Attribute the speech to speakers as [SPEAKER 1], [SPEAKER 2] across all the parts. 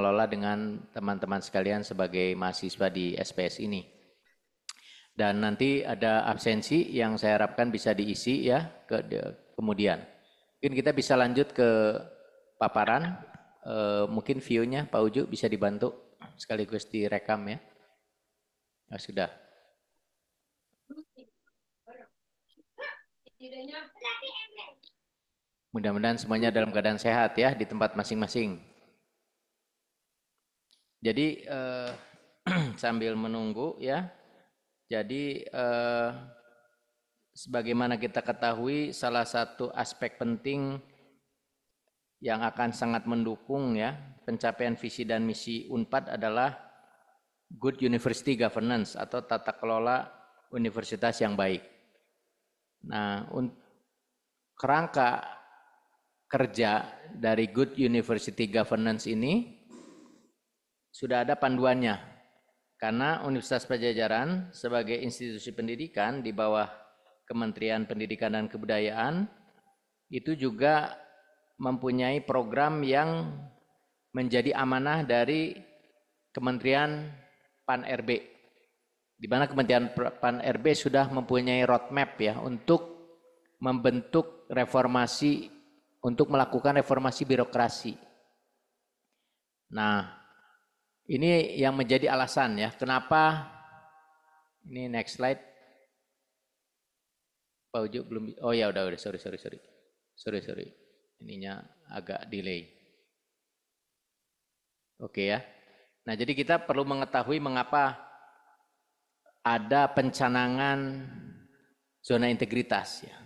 [SPEAKER 1] mengelola dengan teman-teman sekalian sebagai mahasiswa di SPS ini. Dan nanti ada absensi yang saya harapkan bisa diisi ya kemudian. Mungkin kita bisa lanjut ke paparan, mungkin view-nya Pak Uju bisa dibantu sekaligus direkam ya. Nah, sudah. Mudah-mudahan semuanya dalam keadaan sehat ya di tempat masing-masing. Jadi sambil menunggu ya. Jadi sebagaimana kita ketahui salah satu aspek penting yang akan sangat mendukung ya pencapaian visi dan misi Unpad adalah good university governance atau tata kelola universitas yang baik. Nah, kerangka kerja dari good university governance ini sudah ada panduannya. Karena Universitas Padjadjaran sebagai institusi pendidikan di bawah Kementerian Pendidikan dan Kebudayaan itu juga mempunyai program yang menjadi amanah dari Kementerian Pan-RB. Di mana Kementerian Pan-RB sudah mempunyai roadmap ya untuk membentuk reformasi, untuk melakukan reformasi birokrasi. Nah, ini yang menjadi alasan ya, kenapa, ini next slide. Pak Uju belum, oh ya udah, sorry. Ininya agak delay. Oke ya. Nah jadi kita perlu mengetahui mengapa ada pencanangan zona integritas ya.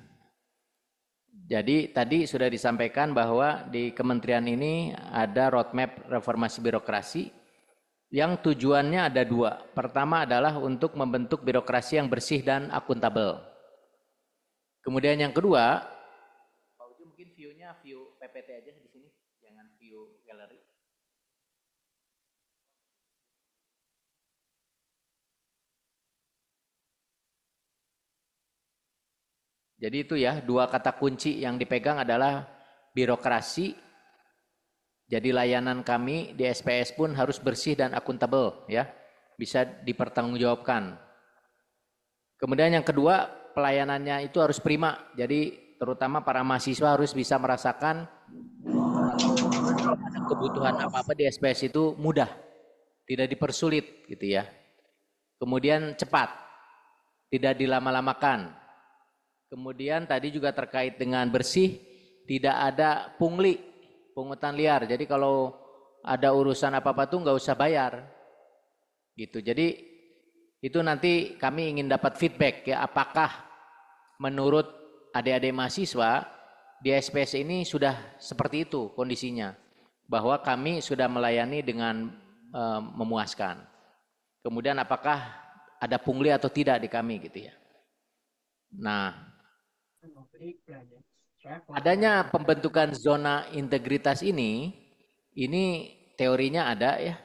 [SPEAKER 1] Jadi tadi sudah disampaikan bahwa di kementerian ini ada roadmap reformasi birokrasi yang tujuannya ada dua. Pertama adalah untuk membentuk birokrasi yang bersih dan akuntabel. Kemudian yang kedua, Pak Uju mungkin view-nya view PPT aja di sini, jangan view galeri. Jadi itu ya, dua kata kunci yang dipegang adalah birokrasi. Jadi layanan kami di SPS pun harus bersih dan akuntabel ya, bisa dipertanggungjawabkan. Kemudian yang kedua, pelayanannya itu harus prima. Jadi terutama para mahasiswa harus bisa merasakan kebutuhan apa-apa di SPS itu mudah, tidak dipersulit gitu ya. Kemudian cepat, tidak dilama-lamakan. Kemudian tadi juga terkait dengan bersih, tidak ada pungli, pungutan liar. Jadi kalau ada urusan apa-apa tuh nggak usah bayar. Gitu. Jadi itu nanti kami ingin dapat feedback ya, apakah menurut adik-adik mahasiswa di SPS ini sudah seperti itu kondisinya, bahwa kami sudah melayani dengan memuaskan. Kemudian apakah ada pungli atau tidak di kami gitu ya. Nah, adanya pembentukan zona integritas ini teorinya ada ya.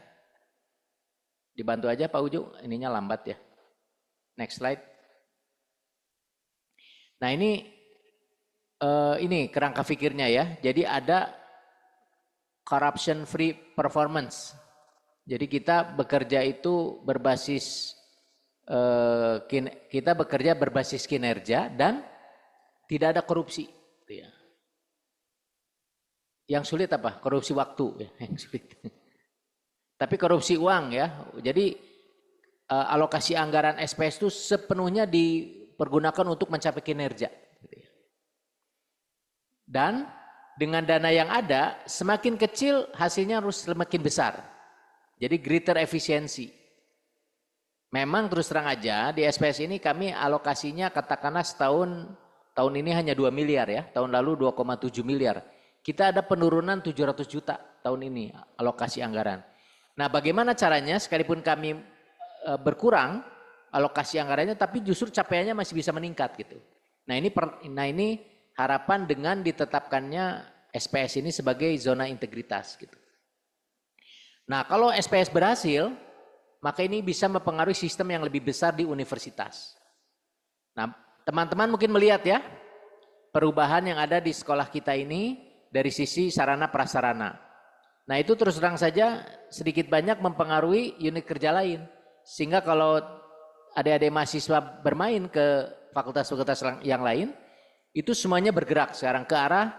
[SPEAKER 1] Dibantu aja Pak Uju, ininya lambat ya. Next slide. Nah ini kerangka pikirnya ya. Jadi ada corruption free performance. Jadi kita bekerja itu berbasis kinerja dan tidak ada korupsi. Yang sulit apa? Korupsi waktu ya, yang sulit. Tapi korupsi uang ya. Jadi alokasi anggaran SPS itu sepenuhnya dipergunakan untuk mencapai kinerja. Dan dengan dana yang ada, semakin kecil hasilnya harus semakin besar. Jadi greater efisiensi. Memang terus terang aja di SPS ini kami alokasinya katakanlah tahun ini hanya 2 miliar ya, tahun lalu 2,7 miliar. Kita ada penurunan 700 juta tahun ini alokasi anggaran. Nah bagaimana caranya sekalipun kami berkurang alokasi anggarannya tapi justru capaiannya masih bisa meningkat gitu. Nah ini harapan dengan ditetapkannya SPS ini sebagai zona integritas gitu. Nah kalau SPS berhasil, maka ini bisa mempengaruhi sistem yang lebih besar di universitas. Nah teman-teman mungkin melihat ya perubahan yang ada di sekolah kita ini dari sisi sarana prasarana. Nah itu terus terang saja sedikit banyak mempengaruhi unit kerja lain. Sehingga kalau adik-adik mahasiswa bermain ke fakultas-fakultas yang lain, itu semuanya bergerak sekarang ke arah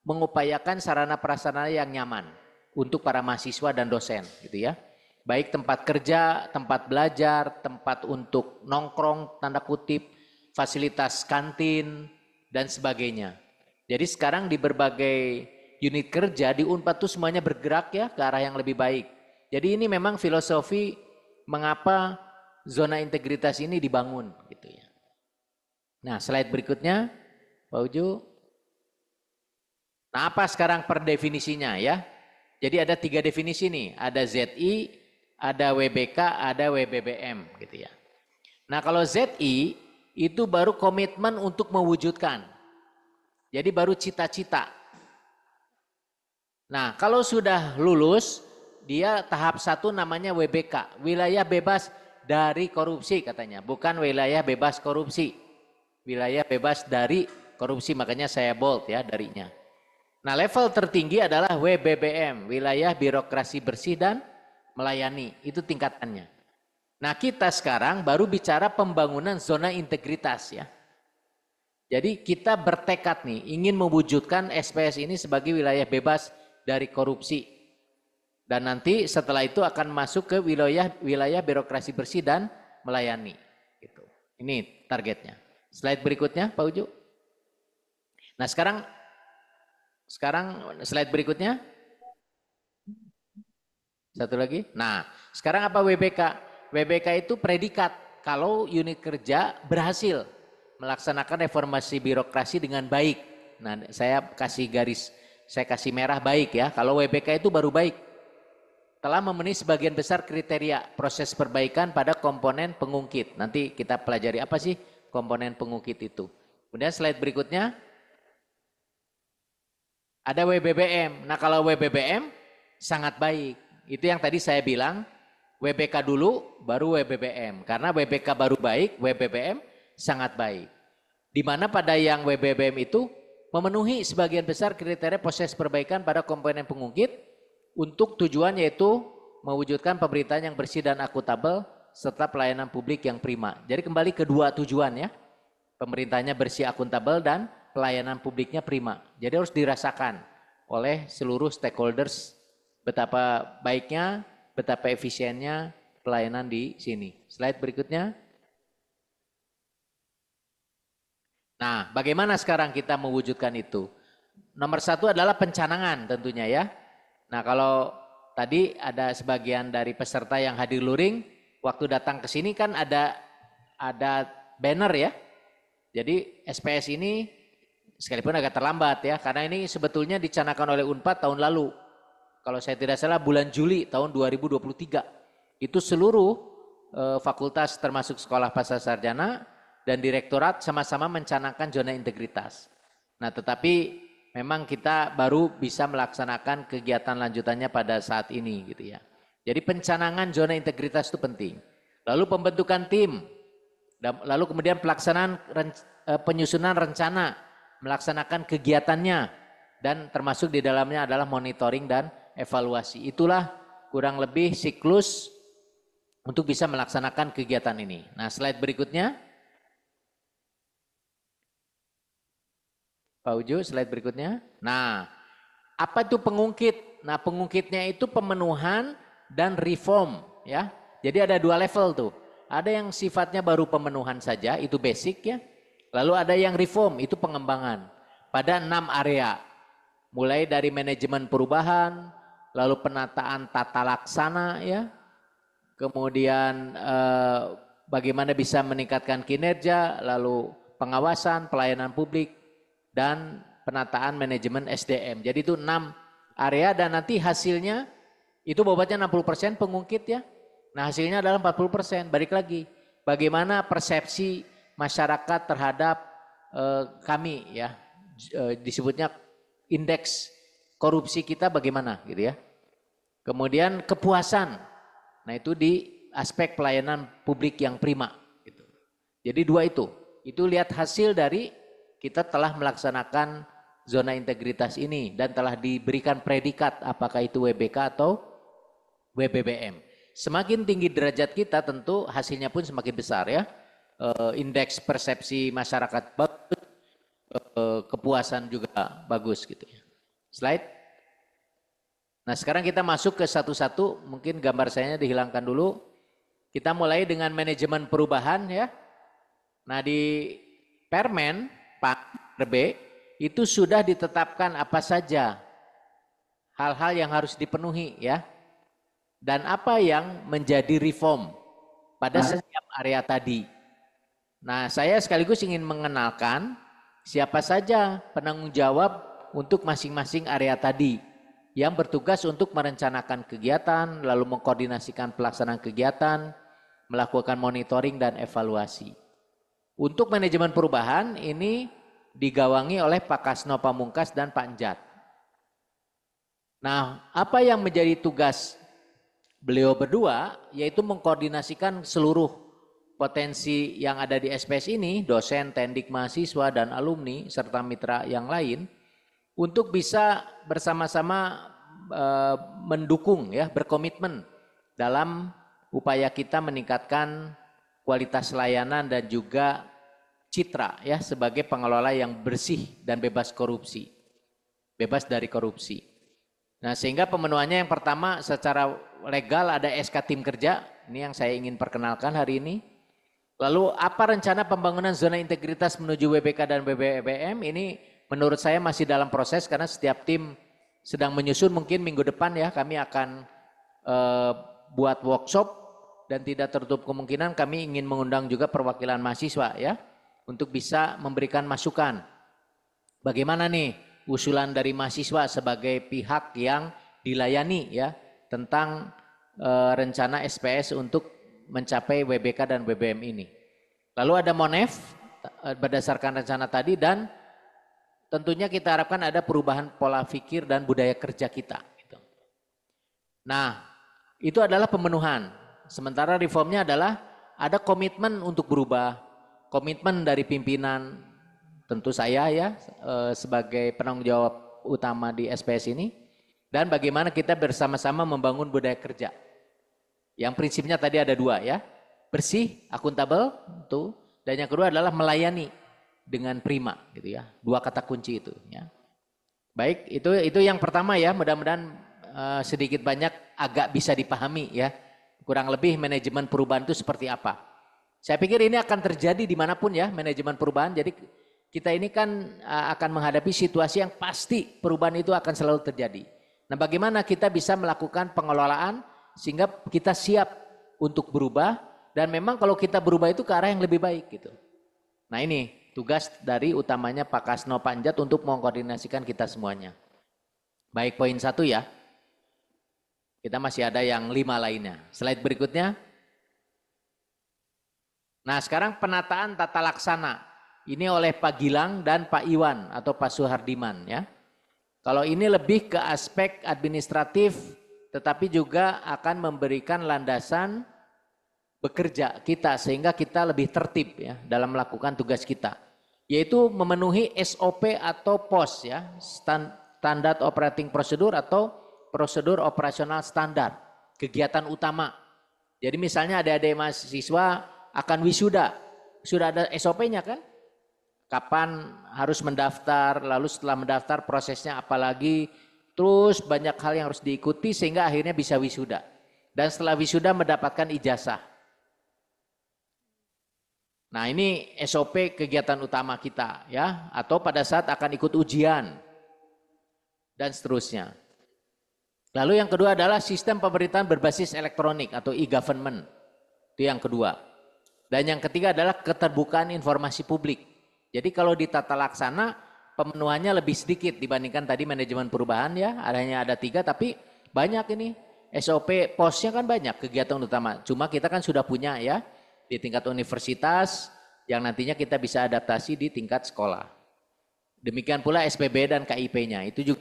[SPEAKER 1] mengupayakan sarana prasarana yang nyaman untuk para mahasiswa dan dosen gitu ya. Baik tempat kerja, tempat belajar, tempat untuk nongkrong, tanda kutip, fasilitas kantin, dan sebagainya. Jadi sekarang di berbagai unit kerja di Unpad itu semuanya bergerak ya ke arah yang lebih baik. Jadi ini memang filosofi mengapa zona integritas ini dibangun gitu ya. Nah slide berikutnya Pak Uju. Nah apa sekarang per definisinya ya. Jadi ada 3 definisi nih, ada ZI, ada WBK, ada WBBM gitu ya. Nah kalau ZI itu baru komitmen untuk mewujudkan. Jadi baru cita-cita. Nah kalau sudah lulus, dia tahap 1 namanya WBK, wilayah bebas dari korupsi katanya. Bukan wilayah bebas korupsi, wilayah bebas dari korupsi, makanya saya bold ya darinya. Nah level tertinggi adalah WBBM, wilayah birokrasi bersih dan melayani, itu tingkatannya. Nah kita sekarang baru bicara pembangunan zona integritas ya. Jadi kita bertekad nih ingin mewujudkan SPS ini sebagai wilayah bebas dari korupsi. Dan nanti setelah itu akan masuk ke wilayah birokrasi bersih dan melayani. Gitu. Ini targetnya. Slide berikutnya Pak Uju. Nah sekarang slide berikutnya. Satu lagi. Nah sekarang apa WBK? WBK itu predikat kalau unit kerja berhasil melaksanakan reformasi birokrasi dengan baik. Nah saya kasih merah baik ya. Kalau WBK itu baru baik. Telah memenuhi sebagian besar kriteria proses perbaikan pada komponen pengungkit. Nanti kita pelajari apa sih komponen pengungkit itu. Kemudian slide berikutnya. Ada WBBM. Nah kalau WBBM sangat baik. Itu yang tadi saya bilang. WBK dulu baru WBBM. Karena WBK baru baik, WBBM sangat baik. Di mana pada yang WBBM itu memenuhi sebagian besar kriteria proses perbaikan pada komponen pengungkit untuk tujuan yaitu mewujudkan pemerintahan yang bersih dan akuntabel serta pelayanan publik yang prima. Jadi kembali ke 2 tujuan ya. Pemerintahnya bersih, akuntabel dan pelayanan publiknya prima. Jadi harus dirasakan oleh seluruh stakeholders betapa baiknya, betapa efisiennya pelayanan di sini. Slide berikutnya. Nah, bagaimana sekarang kita mewujudkan itu? Nomor 1 adalah pencanangan tentunya ya. Nah, kalau tadi ada sebagian dari peserta yang hadir luring, waktu datang ke sini kan ada banner ya. Jadi SPS ini sekalipun agak terlambat ya, karena ini sebetulnya dicanangkan oleh Unpad tahun lalu. Kalau saya tidak salah bulan Juli tahun 2023. Itu seluruh fakultas termasuk sekolah pasca sarjana dan direktorat sama-sama mencanangkan zona integritas. Nah tetapi memang kita baru bisa melaksanakan kegiatan lanjutannya pada saat ini gitu ya. Jadi pencanangan zona integritas itu penting. Lalu pembentukan tim, lalu kemudian pelaksanaan penyusunan rencana, melaksanakan kegiatannya, dan termasuk di dalamnya adalah monitoring dan evaluasi. Itulah kurang lebih siklus untuk bisa melaksanakan kegiatan ini. Nah slide berikutnya. Pak Uju, slide berikutnya. Nah, apa itu pengungkit? Nah, pengungkitnya itu pemenuhan dan reform ya. Jadi ada 2 level tuh. Ada yang sifatnya baru pemenuhan saja, itu basic ya. Lalu ada yang reform, itu pengembangan. Pada 6 area. Mulai dari manajemen perubahan, lalu penataan tata laksana ya. Kemudian bagaimana bisa meningkatkan kinerja, lalu pengawasan, pelayanan publik, dan penataan manajemen SDM. Jadi itu 6 area dan nanti hasilnya itu bobotnya 60% pengungkit ya. Nah hasilnya adalah 40%. Balik lagi, bagaimana persepsi masyarakat terhadap kami ya, disebutnya indeks korupsi kita bagaimana gitu ya. Kemudian kepuasan, nah itu di aspek pelayanan publik yang prima. Gitu. Jadi 2 itu lihat hasil dari kita telah melaksanakan zona integritas ini dan telah diberikan predikat apakah itu WBK atau WBBM. Semakin tinggi derajat kita tentu hasilnya pun semakin besar ya. Indeks persepsi masyarakat bagus, kepuasan juga bagus gitu ya. Slide. Nah sekarang kita masuk ke satu-satu, mungkin gambar saya dihilangkan dulu. Kita mulai dengan manajemen perubahan ya. Nah di Permen Pak RB itu sudah ditetapkan apa saja hal-hal yang harus dipenuhi ya. Dan apa yang menjadi reform pada setiap area tadi. Nah saya sekaligus ingin mengenalkan siapa saja penanggung jawab untuk masing-masing area tadi yang bertugas untuk merencanakan kegiatan, lalu mengkoordinasikan pelaksanaan kegiatan, melakukan monitoring dan evaluasi. Untuk manajemen perubahan ini digawangi oleh Pak Kasno Pamungkas dan Pak Njat. Nah, apa yang menjadi tugas beliau berdua yaitu mengkoordinasikan seluruh potensi yang ada di SPS ini, dosen, tendik, mahasiswa, dan alumni, serta mitra yang lain, untuk bisa bersama-sama mendukung, ya, berkomitmen dalam upaya kita meningkatkan kualitas layanan dan juga citra ya sebagai pengelola yang bersih dan bebas korupsi, bebas dari korupsi. Nah sehingga pemenuhannya yang pertama secara legal ada SK tim kerja, ini yang saya ingin perkenalkan hari ini. Lalu apa rencana pembangunan zona integritas menuju WBK dan WBBM ini menurut saya masih dalam proses karena setiap tim sedang menyusun, mungkin minggu depan ya kami akan buat workshop dan tidak tertutup kemungkinan kami ingin mengundang juga perwakilan mahasiswa ya untuk bisa memberikan masukan. Bagaimana nih usulan dari mahasiswa sebagai pihak yang dilayani ya tentang rencana SPS untuk mencapai WBK dan WBM ini. Lalu ada Monef berdasarkan rencana tadi dan tentunya kita harapkan ada perubahan pola pikir dan budaya kerja kita. Nah itu adalah pemenuhan. Sementara reformnya adalah ada komitmen untuk berubah, komitmen dari pimpinan, tentu saya ya sebagai penanggung jawab utama di SPS ini, dan bagaimana kita bersama-sama membangun budaya kerja. Yang prinsipnya tadi ada dua ya, bersih, akuntabel, tuh, dan yang kedua adalah melayani dengan prima, gitu ya. Dua kata kunci itu. Ya. Baik, itu yang pertama ya. Mudah-mudahan sedikit banyak agak bisa dipahami ya. Kurang lebih manajemen perubahan itu seperti apa. Saya pikir ini akan terjadi dimanapun ya manajemen perubahan. Jadi kita ini kan akan menghadapi situasi yang pasti perubahan itu akan selalu terjadi. Nah bagaimana kita bisa melakukan pengelolaan sehingga kita siap untuk berubah dan memang kalau kita berubah itu ke arah yang lebih baik gitu. Nah ini tugas dari utamanya Pak Kasno Panjat untuk mengkoordinasikan kita semuanya. Baik poin 1 ya. Kita masih ada yang 5 lainnya. Slide berikutnya. Nah sekarang penataan tata laksana. Ini oleh Pak Gilang dan Pak Iwan atau Pak Suhardiman ya. Kalau ini lebih ke aspek administratif tetapi juga akan memberikan landasan bekerja kita sehingga kita lebih tertib ya dalam melakukan tugas kita. Yaitu memenuhi SOP atau POS ya, Standard Operating Procedure atau prosedur operasional standar, kegiatan utama. Jadi misalnya adik-adik mahasiswa akan wisuda, sudah ada SOP-nya kan? Kapan harus mendaftar, lalu setelah mendaftar prosesnya apalagi, terus banyak hal yang harus diikuti sehingga akhirnya bisa wisuda. Dan setelah wisuda mendapatkan ijazah. Nah ini SOP kegiatan utama kita ya, atau pada saat akan ikut ujian dan seterusnya. Lalu yang kedua adalah sistem pemerintahan berbasis elektronik atau e-government. Itu yang kedua. Dan yang ketiga adalah keterbukaan informasi publik. Jadi kalau di tata laksana pemenuhannya lebih sedikit dibandingkan tadi manajemen perubahan ya. Hanya ada 3 tapi banyak ini. SOP posnya kan banyak kegiatan utama. Cuma kita kan sudah punya ya di tingkat universitas yang nantinya kita bisa adaptasi di tingkat sekolah. Demikian pula SPB dan KIP-nya. Itu juga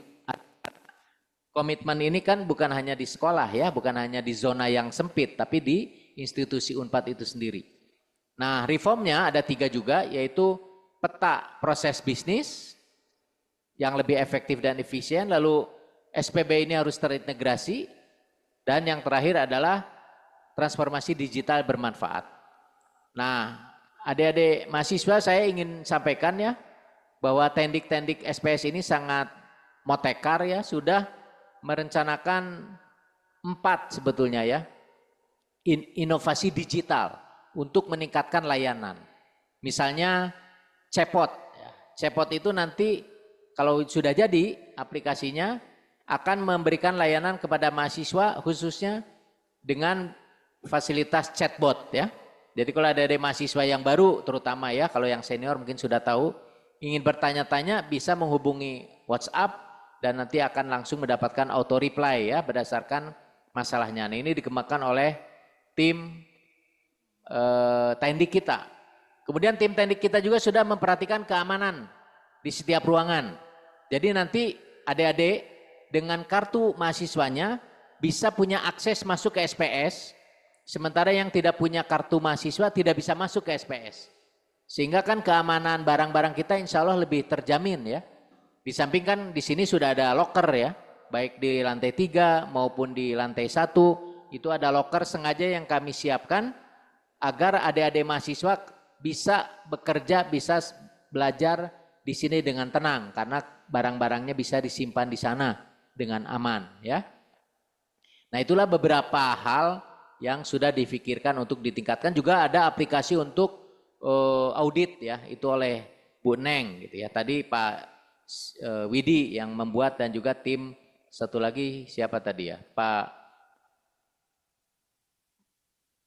[SPEAKER 1] komitmen ini kan bukan hanya di sekolah ya, bukan hanya di zona yang sempit, tapi di institusi Unpad itu sendiri. Nah reformnya ada 3 juga, yaitu peta proses bisnis, yang lebih efektif dan efisien, lalu SPB ini harus terintegrasi, dan yang terakhir adalah transformasi digital bermanfaat. Nah, adik-adik mahasiswa saya ingin sampaikan ya, bahwa tendik-tendik SPS ini sangat motekar ya, sudah merencanakan 4 sebetulnya ya, inovasi digital untuk meningkatkan layanan. Misalnya chatbot. Chatbot itu nanti kalau sudah jadi aplikasinya akan memberikan layanan kepada mahasiswa khususnya dengan fasilitas chatbot ya. Jadi kalau ada mahasiswa yang baru terutama ya, kalau yang senior mungkin sudah tahu, ingin bertanya-tanya bisa menghubungi WhatsApp dan nanti akan langsung mendapatkan auto reply ya berdasarkan masalahnya. Nah, ini dikembangkan oleh tim tendik kita. Kemudian tim tendik kita juga sudah memperhatikan keamanan di setiap ruangan. Jadi nanti adik-adik dengan kartu mahasiswanya bisa punya akses masuk ke SPS, sementara yang tidak punya kartu mahasiswa tidak bisa masuk ke SPS. Sehingga kan keamanan barang-barang kita insya Allah lebih terjamin ya. Di samping kan di sini sudah ada locker ya, baik di lantai 3 maupun di lantai 1, itu ada locker sengaja yang kami siapkan agar adik-adik mahasiswa bisa bekerja, bisa belajar di sini dengan tenang karena barang-barangnya bisa disimpan di sana dengan aman ya. Nah, itulah beberapa hal yang sudah difikirkan untuk ditingkatkan. Juga ada aplikasi untuk audit ya, itu oleh Bu Neng gitu ya. Tadi Pak Widi yang membuat dan juga tim satu lagi siapa tadi ya?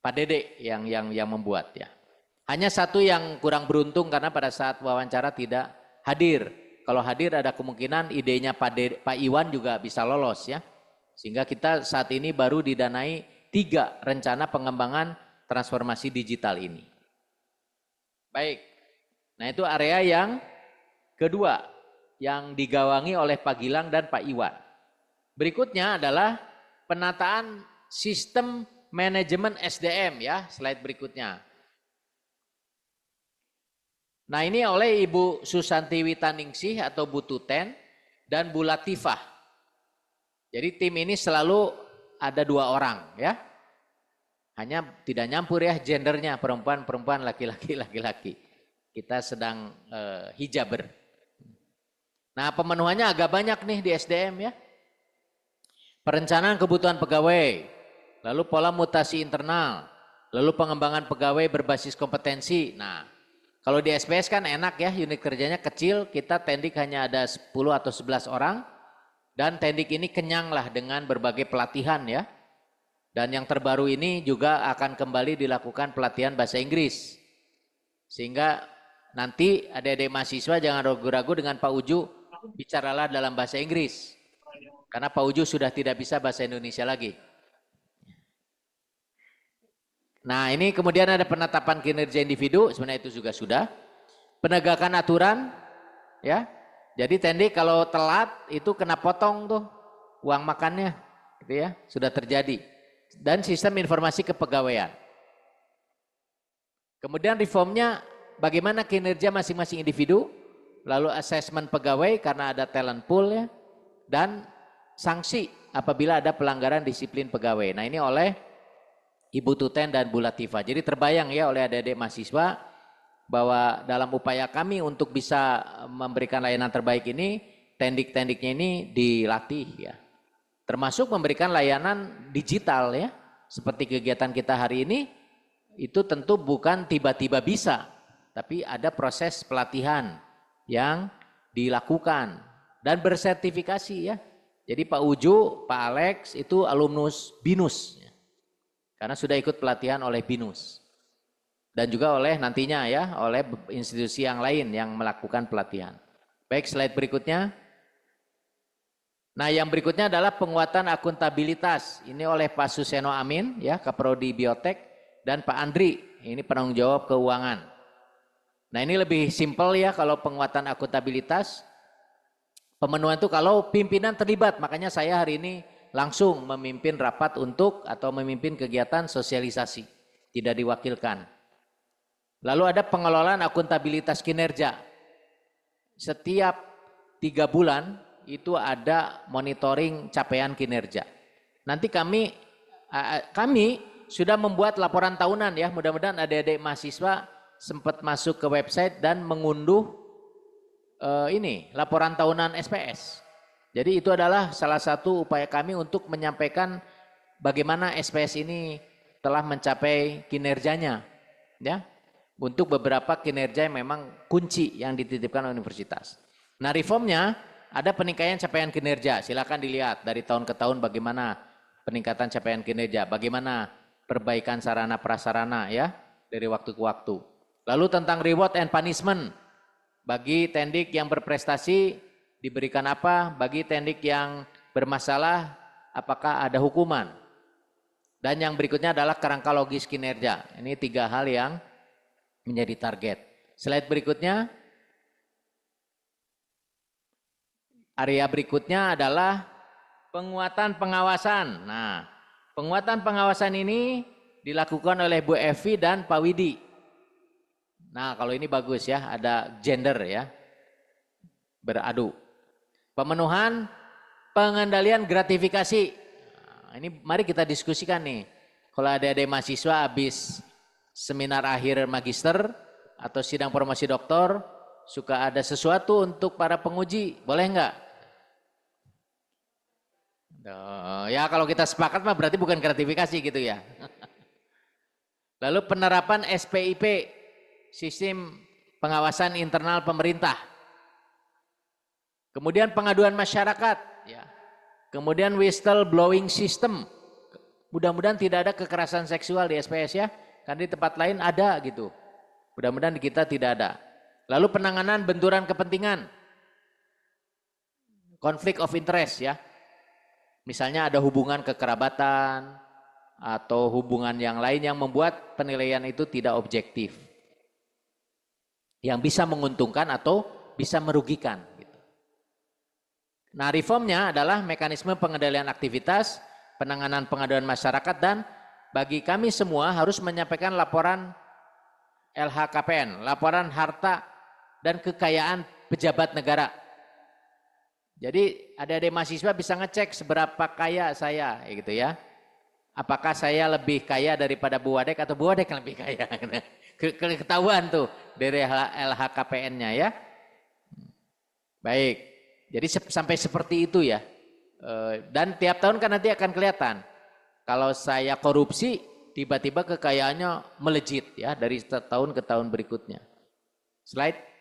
[SPEAKER 1] Pak Dede yang membuat ya. Hanya satu yang kurang beruntung karena pada saat wawancara tidak hadir. Kalau hadir ada kemungkinan idenya Pak Iwan juga bisa lolos ya. Sehingga kita saat ini baru didanai 3 rencana pengembangan transformasi digital ini. Baik, nah itu area yang kedua yang digawangi oleh Pak Gilang dan Pak Iwan. Berikutnya adalah penataan sistem manajemen SDM ya, slide berikutnya. Nah ini oleh Ibu Susanti Witaningsih atau Bu Tuten dan Bu Latifah. Jadi tim ini selalu ada 2 orang ya. Hanya tidak nyampur ya gendernya, perempuan-perempuan, laki-laki. Kita sedang hijaber. Nah pemenuhannya agak banyak nih di SDM ya. Perencanaan kebutuhan pegawai, lalu pola mutasi internal, lalu pengembangan pegawai berbasis kompetensi. Nah kalau di SPS kan enak ya, unit kerjanya kecil, kita tendik hanya ada 10 atau 11 orang. Dan tendik ini kenyang lah dengan berbagai pelatihan ya. Dan yang terbaru ini juga akan kembali dilakukan pelatihan bahasa Inggris. Sehingga nanti adik-adik mahasiswa jangan ragu-ragu dengan Pak Uju, bicaralah dalam bahasa Inggris. Karena Pak Uju sudah tidak bisa bahasa Indonesia lagi. Nah ini kemudian ada penetapan kinerja individu, sebenarnya itu juga sudah. Penegakan aturan, ya. Jadi tendik kalau telat itu kena potong tuh uang makannya, gitu ya, sudah terjadi. Dan sistem informasi kepegawaian. Kemudian reformnya bagaimana kinerja masing-masing individu, lalu asesmen pegawai karena ada talent pool ya, dan sanksi apabila ada pelanggaran disiplin pegawai. Nah ini oleh Ibu Tuten dan Bu Latifah. Jadi terbayang ya oleh adik-adik mahasiswa bahwa dalam upaya kami untuk bisa memberikan layanan terbaik ini, tendik-tendiknya ini dilatih ya. Termasuk memberikan layanan digital ya. Seperti kegiatan kita hari ini, itu tentu bukan tiba-tiba bisa. Tapi ada proses pelatihan yang dilakukan dan bersertifikasi ya. Jadi Pak Uju, Pak Alex itu alumnus BINUS. Karena sudah ikut pelatihan oleh BINUS. Dan juga oleh nantinya ya, oleh institusi yang lain yang melakukan pelatihan. Baik, slide berikutnya. Nah yang berikutnya adalah penguatan akuntabilitas. Ini oleh Pak Suseno Amin, ya Kaprodi Biotek, dan Pak Andri, ini penanggung jawab keuangan. Nah ini lebih simpel ya kalau penguatan akuntabilitas. Pemenuhan itu kalau pimpinan terlibat, makanya saya hari ini langsung memimpin rapat untuk atau memimpin kegiatan sosialisasi, tidak diwakilkan. Lalu ada pengelolaan akuntabilitas kinerja. Setiap 3 bulan itu ada monitoring capaian kinerja. Nanti kami sudah membuat laporan tahunan ya, mudah-mudahan adik-adik mahasiswa sempat masuk ke website dan mengunduh ini laporan tahunan SPS. Jadi itu adalah salah satu upaya kami untuk menyampaikan bagaimana SPS ini telah mencapai kinerjanya, ya, untuk beberapa kinerja yang memang kunci yang dititipkan universitas. Nah, reformnya ada peningkatan capaian kinerja, silakan dilihat dari tahun ke tahun bagaimana peningkatan capaian kinerja, bagaimana perbaikan sarana prasarana ya dari waktu ke waktu. Lalu tentang reward and punishment, bagi tendik yang berprestasi diberikan apa, bagi tendik yang bermasalah apakah ada hukuman. Dan yang berikutnya adalah kerangka logis kinerja. Ini 3 hal yang menjadi target. Slide berikutnya. Area berikutnya adalah penguatan pengawasan. Nah, penguatan pengawasan ini dilakukan oleh Bu Evi dan Pak Widi. Nah, kalau ini bagus ya, ada gender ya, beradu. Pemenuhan pengendalian gratifikasi. Nah, ini mari kita diskusikan nih. Kalau ada mahasiswa habis seminar akhir magister atau sidang promosi doktor, suka ada sesuatu untuk para penguji, boleh enggak? Ya kalau kita sepakat mah berarti bukan gratifikasi gitu ya. Lalu penerapan SPIP, sistem pengawasan internal pemerintah. Kemudian pengaduan masyarakat, ya. Kemudian whistleblowing system. Mudah-mudahan tidak ada kekerasan seksual di SPS ya, karena di tempat lain ada gitu. Mudah-mudahan di kita tidak ada. Lalu penanganan benturan kepentingan, konflik of interest ya. Misalnya ada hubungan kekerabatan atau hubungan yang lain yang membuat penilaian itu tidak objektif. Yang bisa menguntungkan atau bisa merugikan. Gitu. Nah, reformnya adalah mekanisme pengendalian aktivitas, penanganan pengaduan masyarakat, dan bagi kami semua harus menyampaikan laporan LHKPN, laporan harta dan kekayaan pejabat negara. Jadi adik-adik mahasiswa bisa ngecek seberapa kaya saya, gitu ya. Apakah saya lebih kaya daripada Bu Wadek atau Bu Wadek yang lebih kaya? Ketahuan tuh dari LHKPN-nya ya. Baik, jadi sampai seperti itu ya. Dan tiap tahun kan nanti akan kelihatan. Kalau saya korupsi, tiba-tiba kekayaannya melejit ya dari tahun ke tahun berikutnya. Slide.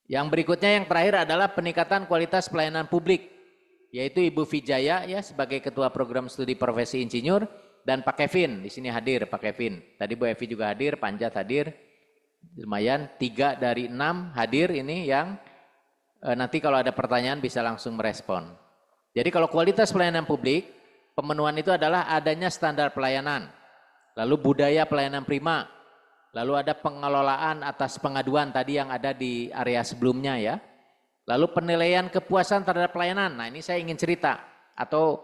[SPEAKER 1] Yang berikutnya yang terakhir adalah peningkatan kualitas pelayanan publik, yaitu Ibu Vijaya ya sebagai Ketua Program Studi Profesi Insinyur dan Pak Kevin di sini hadir, Pak Kevin. Tadi Bu Evi juga hadir, Panjat hadir, lumayan 3 dari 6 hadir ini yang nanti kalau ada pertanyaan bisa langsung merespon. Jadi kalau kualitas pelayanan publik, pemenuhan itu adalah adanya standar pelayanan, lalu budaya pelayanan prima. Lalu ada pengelolaan atas pengaduan tadi yang ada di area sebelumnya ya. Lalu penilaian kepuasan terhadap pelayanan. Nah ini saya ingin cerita. Atau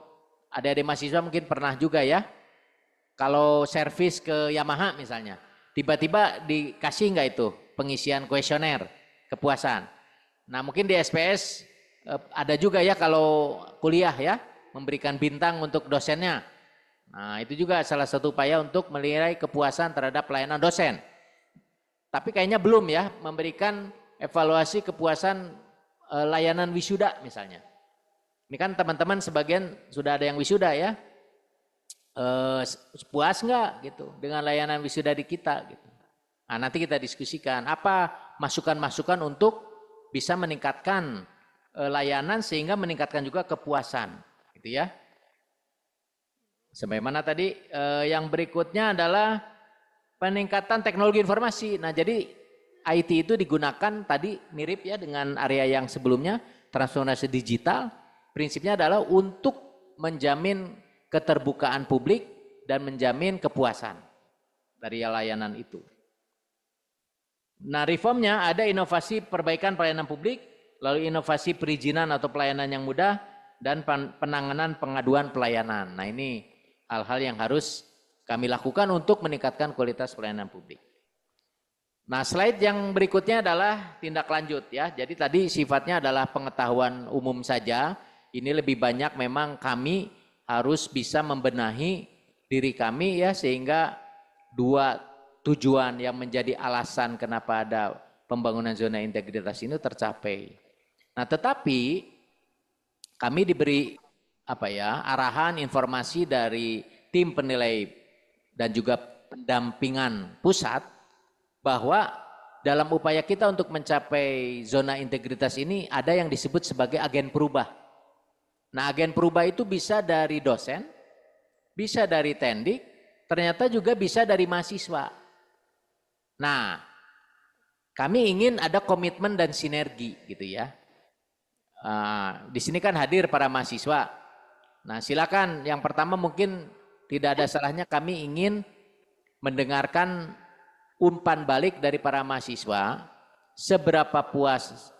[SPEAKER 1] adik-adik mahasiswa mungkin pernah juga ya. Kalau servis ke Yamaha misalnya. Tiba-tiba dikasih nggak itu pengisian kuesioner kepuasan. Nah mungkin di SPS ada juga ya kalau kuliah ya. Memberikan bintang untuk dosennya. Nah itu juga salah satu upaya untuk menilai kepuasan terhadap pelayanan dosen. Tapi kayaknya belum ya memberikan evaluasi kepuasan layanan wisuda misalnya. Ini kan teman-teman sebagian sudah ada yang wisuda ya. Puas nggak gitu dengan layanan wisuda di kita gitu. Nah nanti kita diskusikan apa masukan-masukan untuk bisa meningkatkan layanan sehingga meningkatkan juga kepuasan gitu ya. Sampai mana tadi? Yang berikutnya adalah peningkatan teknologi informasi. Nah jadi IT itu digunakan tadi mirip ya dengan area yang sebelumnya, transformasi digital. Prinsipnya adalah untuk menjamin keterbukaan publik dan menjamin kepuasan dari layanan itu. Nah reformnya ada inovasi perbaikan pelayanan publik, lalu inovasi perizinan atau pelayanan yang mudah, dan penanganan pengaduan pelayanan. Nah ini hal-hal yang harus kami lakukan untuk meningkatkan kualitas pelayanan publik. Nah, slide yang berikutnya adalah tindak lanjut ya. Jadi tadi sifatnya adalah pengetahuan umum saja. Ini lebih banyak memang kami harus bisa membenahi diri kami ya, sehingga dua tujuan yang menjadi alasan kenapa ada pembangunan zona integritas ini tercapai. Nah, tetapi kami diberi arahan informasi dari tim penilai dan juga pendampingan pusat bahwa dalam upaya kita untuk mencapai zona integritas ini ada yang disebut sebagai agen perubah. Nah, agen perubah itu bisa dari dosen, bisa dari tendik, ternyata juga bisa dari mahasiswa. Nah, kami ingin ada komitmen dan sinergi gitu ya. Di sini kan hadir para mahasiswa. Nah, silakan yang pertama mungkin tidak ada salahnya kami ingin mendengarkan umpan balik dari para mahasiswa, seberapa puas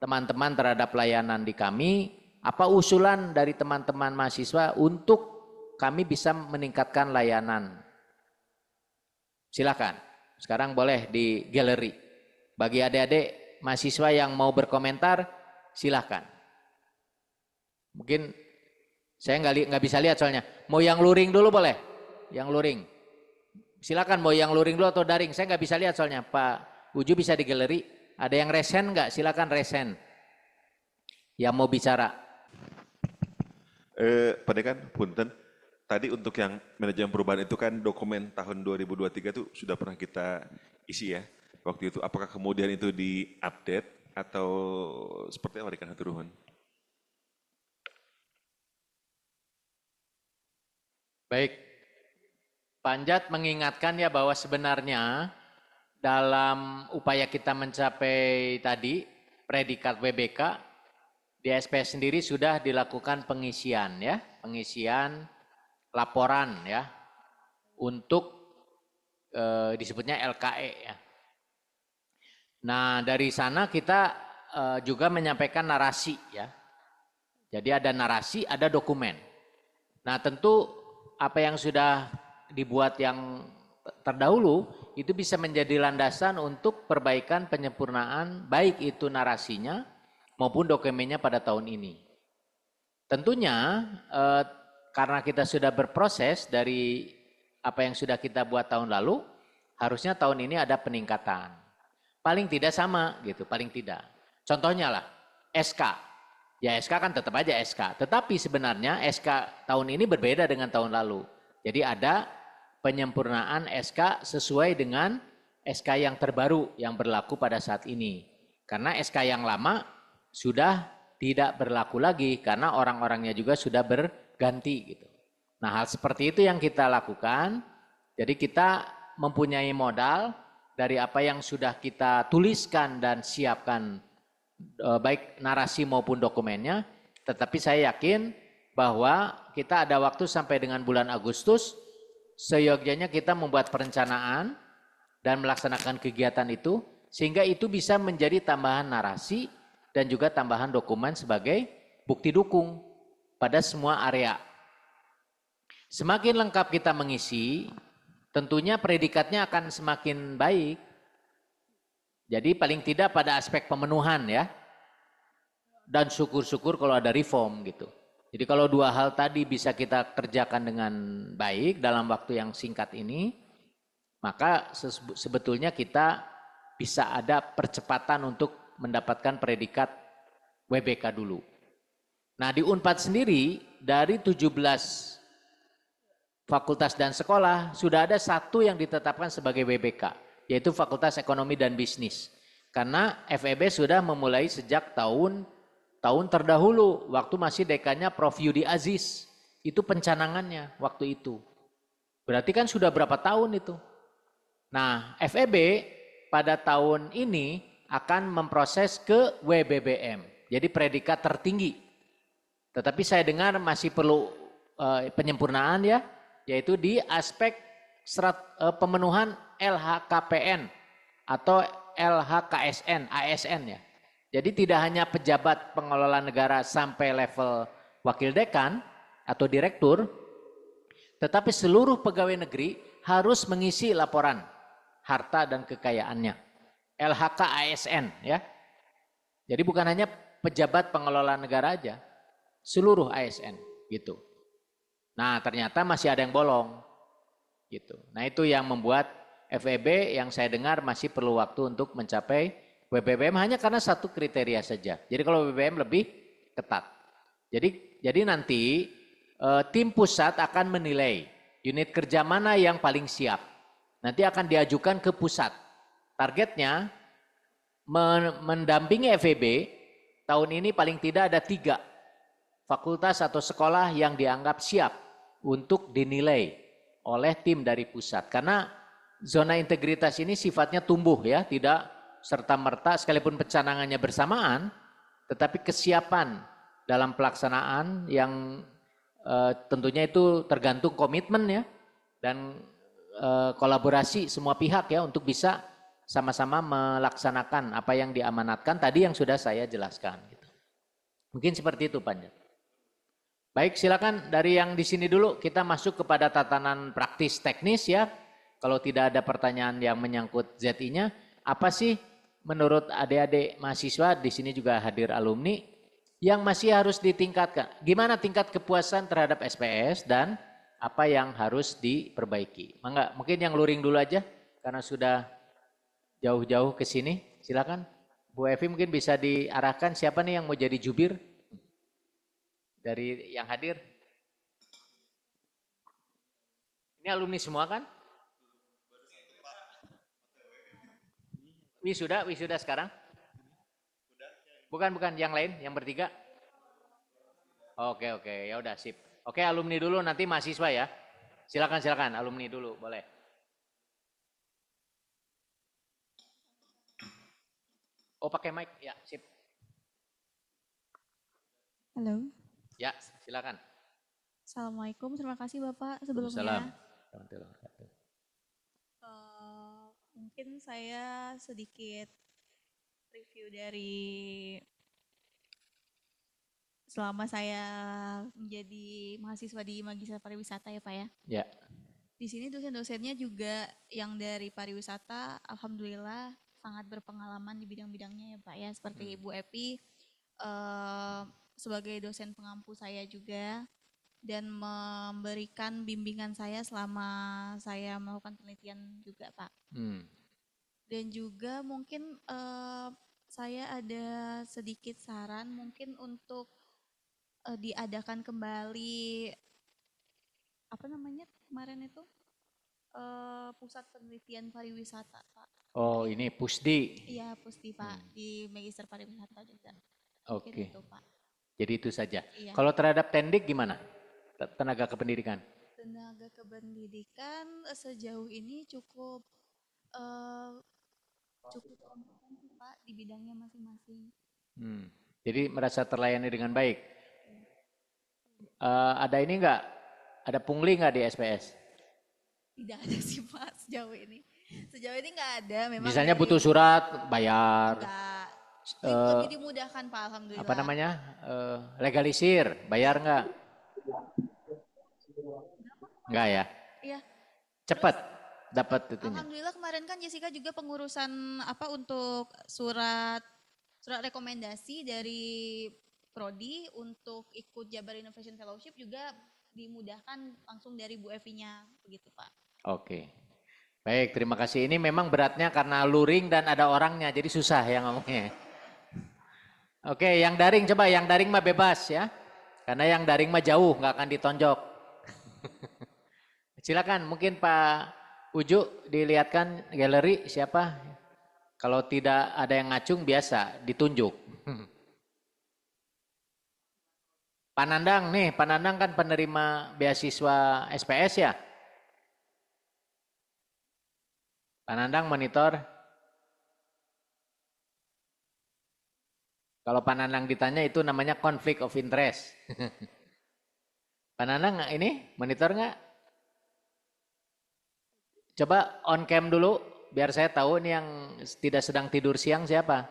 [SPEAKER 1] teman-teman terhadap layanan di kami, apa usulan dari teman-teman mahasiswa untuk kami bisa meningkatkan layanan. Silakan, sekarang boleh di galeri. Bagi adik-adik mahasiswa yang mau berkomentar, silakan. Mungkin saya nggak bisa lihat soalnya. Mau yang luring dulu boleh? Yang luring. Silakan mau yang luring dulu atau daring. Saya nggak bisa lihat soalnya. Pak Uju bisa di galeri. Ada yang resen nggak? Silakan resen. Yang mau bicara.
[SPEAKER 2] Pak Dekan, punten. Tadi untuk yang manajemen perubahan itu kan dokumen tahun 2023 itu sudah pernah kita isi ya. Waktu itu apakah kemudian itu di-update atau seperti apa Dekan Haturuhun?
[SPEAKER 1] Baik. Panjat mengingatkan ya bahwa sebenarnya dalam upaya kita mencapai tadi predikat WBK di SPS sendiri sudah dilakukan pengisian ya, pengisian laporan ya untuk disebutnya LKE ya. Nah, dari sana kita juga menyampaikan narasi ya. Jadi ada narasi, ada dokumen. Nah, tentu apa yang sudah dibuat yang terdahulu itu bisa menjadi landasan untuk perbaikan penyempurnaan baik itu narasinya maupun dokumennya pada tahun ini. Tentunya karena kita sudah berproses dari apa yang sudah kita buat tahun lalu, harusnya tahun ini ada peningkatan. Paling tidak sama gitu, paling tidak. Contohnya lah SK. Ya SK kan tetap aja SK, tetapi sebenarnya SK tahun ini berbeda dengan tahun lalu. Jadi ada penyempurnaan SK sesuai dengan SK yang terbaru yang berlaku pada saat ini. Karena SK yang lama sudah tidak berlaku lagi karena orang-orangnya juga sudah berganti gitu. Nah, hal seperti itu yang kita lakukan. Jadi kita mempunyai modal dari apa yang sudah kita tuliskan dan siapkan baik narasi maupun dokumennya, tetapi saya yakin bahwa kita ada waktu sampai dengan bulan Agustus. Seyogyanya kita membuat perencanaan dan melaksanakan kegiatan itu sehingga itu bisa menjadi tambahan narasi dan juga tambahan dokumen sebagai bukti dukung pada semua area. Semakin lengkap kita mengisi, tentunya predikatnya akan semakin baik. Jadi paling tidak pada aspek pemenuhan ya. Dan syukur-syukur kalau ada reform gitu. Jadi kalau dua hal tadi bisa kita kerjakan dengan baik dalam waktu yang singkat ini, maka sebetulnya kita bisa ada percepatan untuk mendapatkan predikat WBK dulu. Nah, di Unpad sendiri dari 17 fakultas dan sekolah sudah ada satu yang ditetapkan sebagai WBK, yaitu Fakultas Ekonomi dan Bisnis. Karena FEB sudah memulai sejak tahun terdahulu, waktu masih dekannya Prof. Yudi Aziz. Itu pencanangannya waktu itu. Berarti kan sudah berapa tahun itu. Nah, FEB pada tahun ini akan memproses ke WBBM. Jadi predikat tertinggi. Tetapi saya dengar masih perlu penyempurnaan ya, yaitu di aspek pemenuhan LHKPN atau LHKSN, ASN ya. Jadi tidak hanya pejabat pengelola negara sampai level wakil dekan atau direktur, tetapi seluruh pegawai negeri harus mengisi laporan harta dan kekayaannya. LHK ASN ya. Jadi bukan hanya pejabat pengelola negara aja, seluruh ASN gitu. Nah ternyata masih ada yang bolong gitu. Nah itu yang membuat FEB yang saya dengar masih perlu waktu untuk mencapai WBBM hanya karena satu kriteria saja. Jadi kalau WBBM lebih ketat. Jadi nanti tim pusat akan menilai unit kerja mana yang paling siap. Nanti akan diajukan ke pusat. Targetnya mendampingi FEB tahun ini paling tidak ada 3 fakultas atau sekolah yang dianggap siap untuk dinilai oleh tim dari pusat. Karena zona integritas ini sifatnya tumbuh ya, tidak serta-merta sekalipun pencanangannya bersamaan, tetapi kesiapan dalam pelaksanaan yang tentunya itu tergantung komitmen ya, dan kolaborasi semua pihak ya untuk bisa sama-sama melaksanakan apa yang diamanatkan tadi yang sudah saya jelaskan. Gitu. Mungkin seperti itu Panjat. Baik silakan dari yang di sini dulu kita masuk kepada tatanan praktis teknis ya. Kalau tidak ada pertanyaan yang menyangkut ZI-nya, apa sih menurut adik-adik mahasiswa di sini juga hadir alumni yang masih harus ditingkatkan? Gimana tingkat kepuasan terhadap SPS dan apa yang harus diperbaiki? Mangga, mungkin yang luring dulu aja karena sudah jauh-jauh ke sini, silakan. Bu Evi mungkin bisa diarahkan siapa nih yang mau jadi jubir dari yang hadir. Ini alumni semua kan? Wisuda sekarang? Bukan yang lain, yang bertiga. Oke, ya udah sip. Oke, alumni dulu nanti mahasiswa ya. Silakan alumni dulu, boleh. Oh pakai mic, ya sip.
[SPEAKER 3] Halo.
[SPEAKER 1] Ya silakan.
[SPEAKER 3] Assalamualaikum, terima kasih Bapak sebelumnya. Mungkin saya sedikit review dari selama saya menjadi mahasiswa di Magister Pariwisata ya Pak ya.
[SPEAKER 1] Ya.
[SPEAKER 3] Di sini dosen-dosennya juga yang dari pariwisata, alhamdulillah sangat berpengalaman di bidang-bidangnya ya Pak ya. Seperti Ibu Epi sebagai dosen pengampu saya juga dan memberikan bimbingan saya selama saya melakukan penelitian juga Pak. Dan juga mungkin saya ada sedikit saran mungkin untuk diadakan kembali apa namanya kemarin itu pusat penelitian pariwisata Pak.
[SPEAKER 1] Oh ini Pusdi.
[SPEAKER 3] Iya Pusdi Pak di Magister Pariwisata juga.
[SPEAKER 1] Oke.
[SPEAKER 3] Itu, Pak.
[SPEAKER 1] Jadi itu saja.
[SPEAKER 3] Iya.
[SPEAKER 1] Kalau terhadap tendik gimana? Tenaga kependidikan?
[SPEAKER 3] Tenaga kependidikan sejauh ini cukup kompeten sih Pak di bidangnya masing-masing.
[SPEAKER 1] Jadi merasa terlayani dengan baik. Ada ini enggak? Ada pungli enggak di SPS?
[SPEAKER 3] Tidak ada sih Pak sejauh ini. Sejauh ini enggak ada. Memang
[SPEAKER 1] misalnya butuh surat bayar.
[SPEAKER 3] Enggak. Lebih dimudahkan Pak alhamdulillah.
[SPEAKER 1] Apa namanya? Legalisir, bayar enggak? Enggak ya?
[SPEAKER 3] Iya.
[SPEAKER 1] Cepat dapat itunya.
[SPEAKER 3] Alhamdulillah kemarin kan Jessica juga pengurusan apa untuk surat rekomendasi dari Prodi untuk ikut Jabar Innovation Fellowship juga dimudahkan langsung dari Bu Evi-nya begitu Pak.
[SPEAKER 1] Oke. Baik, terima kasih. Ini memang beratnya karena luring dan ada orangnya, jadi susah ya ngomongnya. Oke, yang daring coba, yang daring mah bebas ya. Karena yang daring mah jauh, nggak akan ditonjok. Silakan, mungkin Pak Uju dilihatkan galeri siapa? Kalau tidak ada yang ngacung biasa ditunjuk. Panandang nih, Panandang kan penerima beasiswa SPS ya? Panandang monitor. Kalau Panandang ditanya itu namanya conflict of interest. Panandang ini monitor nggak? Coba on cam dulu biar saya tahu ini yang tidak sedang tidur siang siapa.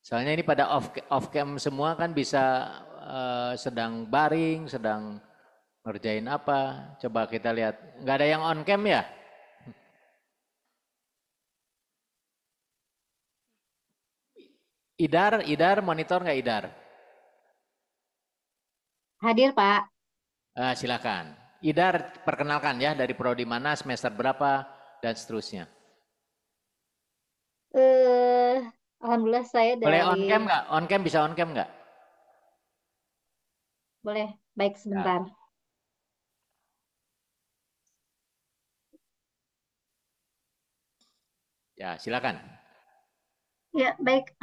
[SPEAKER 1] Soalnya ini pada off cam semua kan bisa sedang baring, sedang Ngerjain apa? Coba kita lihat. Nggak ada yang on cam ya? Idar monitor nggak Idar?
[SPEAKER 4] Hadir, Pak.
[SPEAKER 1] Silakan. Idar perkenalkan ya dari prodi mana, semester berapa, dan seterusnya.
[SPEAKER 4] Eh, Alhamdulillah saya
[SPEAKER 1] Boleh on
[SPEAKER 4] dari,
[SPEAKER 1] cam nggak? On cam bisa on cam nggak?
[SPEAKER 4] boleh, baik
[SPEAKER 1] Ya,
[SPEAKER 4] sebentar.
[SPEAKER 1] ya silakan.
[SPEAKER 4] Ya, baik.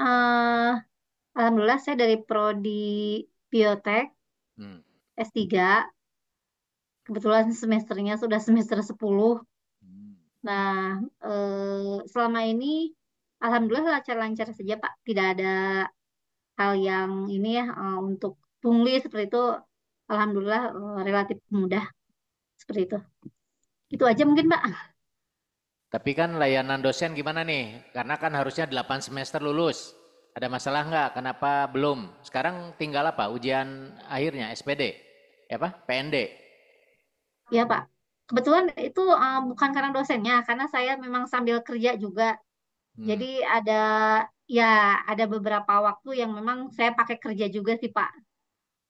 [SPEAKER 4] Alhamdulillah saya dari Prodi Biotek
[SPEAKER 1] Hmm.
[SPEAKER 4] S3. Kebetulan semesternya sudah semester 10.
[SPEAKER 1] Hmm.
[SPEAKER 4] Nah, selama ini Alhamdulillah lancar-lancar saja, Pak. Tidak ada hal yang ini ya, untuk pungli seperti itu. Alhamdulillah relatif mudah seperti itu. Itu aja mungkin, Pak.
[SPEAKER 1] Tapi kan layanan dosen gimana nih? Karena kan harusnya 8 semester lulus. Ada masalah nggak? Kenapa belum? Sekarang tinggal apa? Ujian akhirnya SPD? Ya apa? PND?
[SPEAKER 4] Ya, Pak. Kebetulan itu bukan karena dosennya, karena saya memang sambil kerja juga.
[SPEAKER 1] Hmm.
[SPEAKER 4] Jadi ada, ya, ada beberapa waktu yang memang saya pakai kerja juga sih, Pak.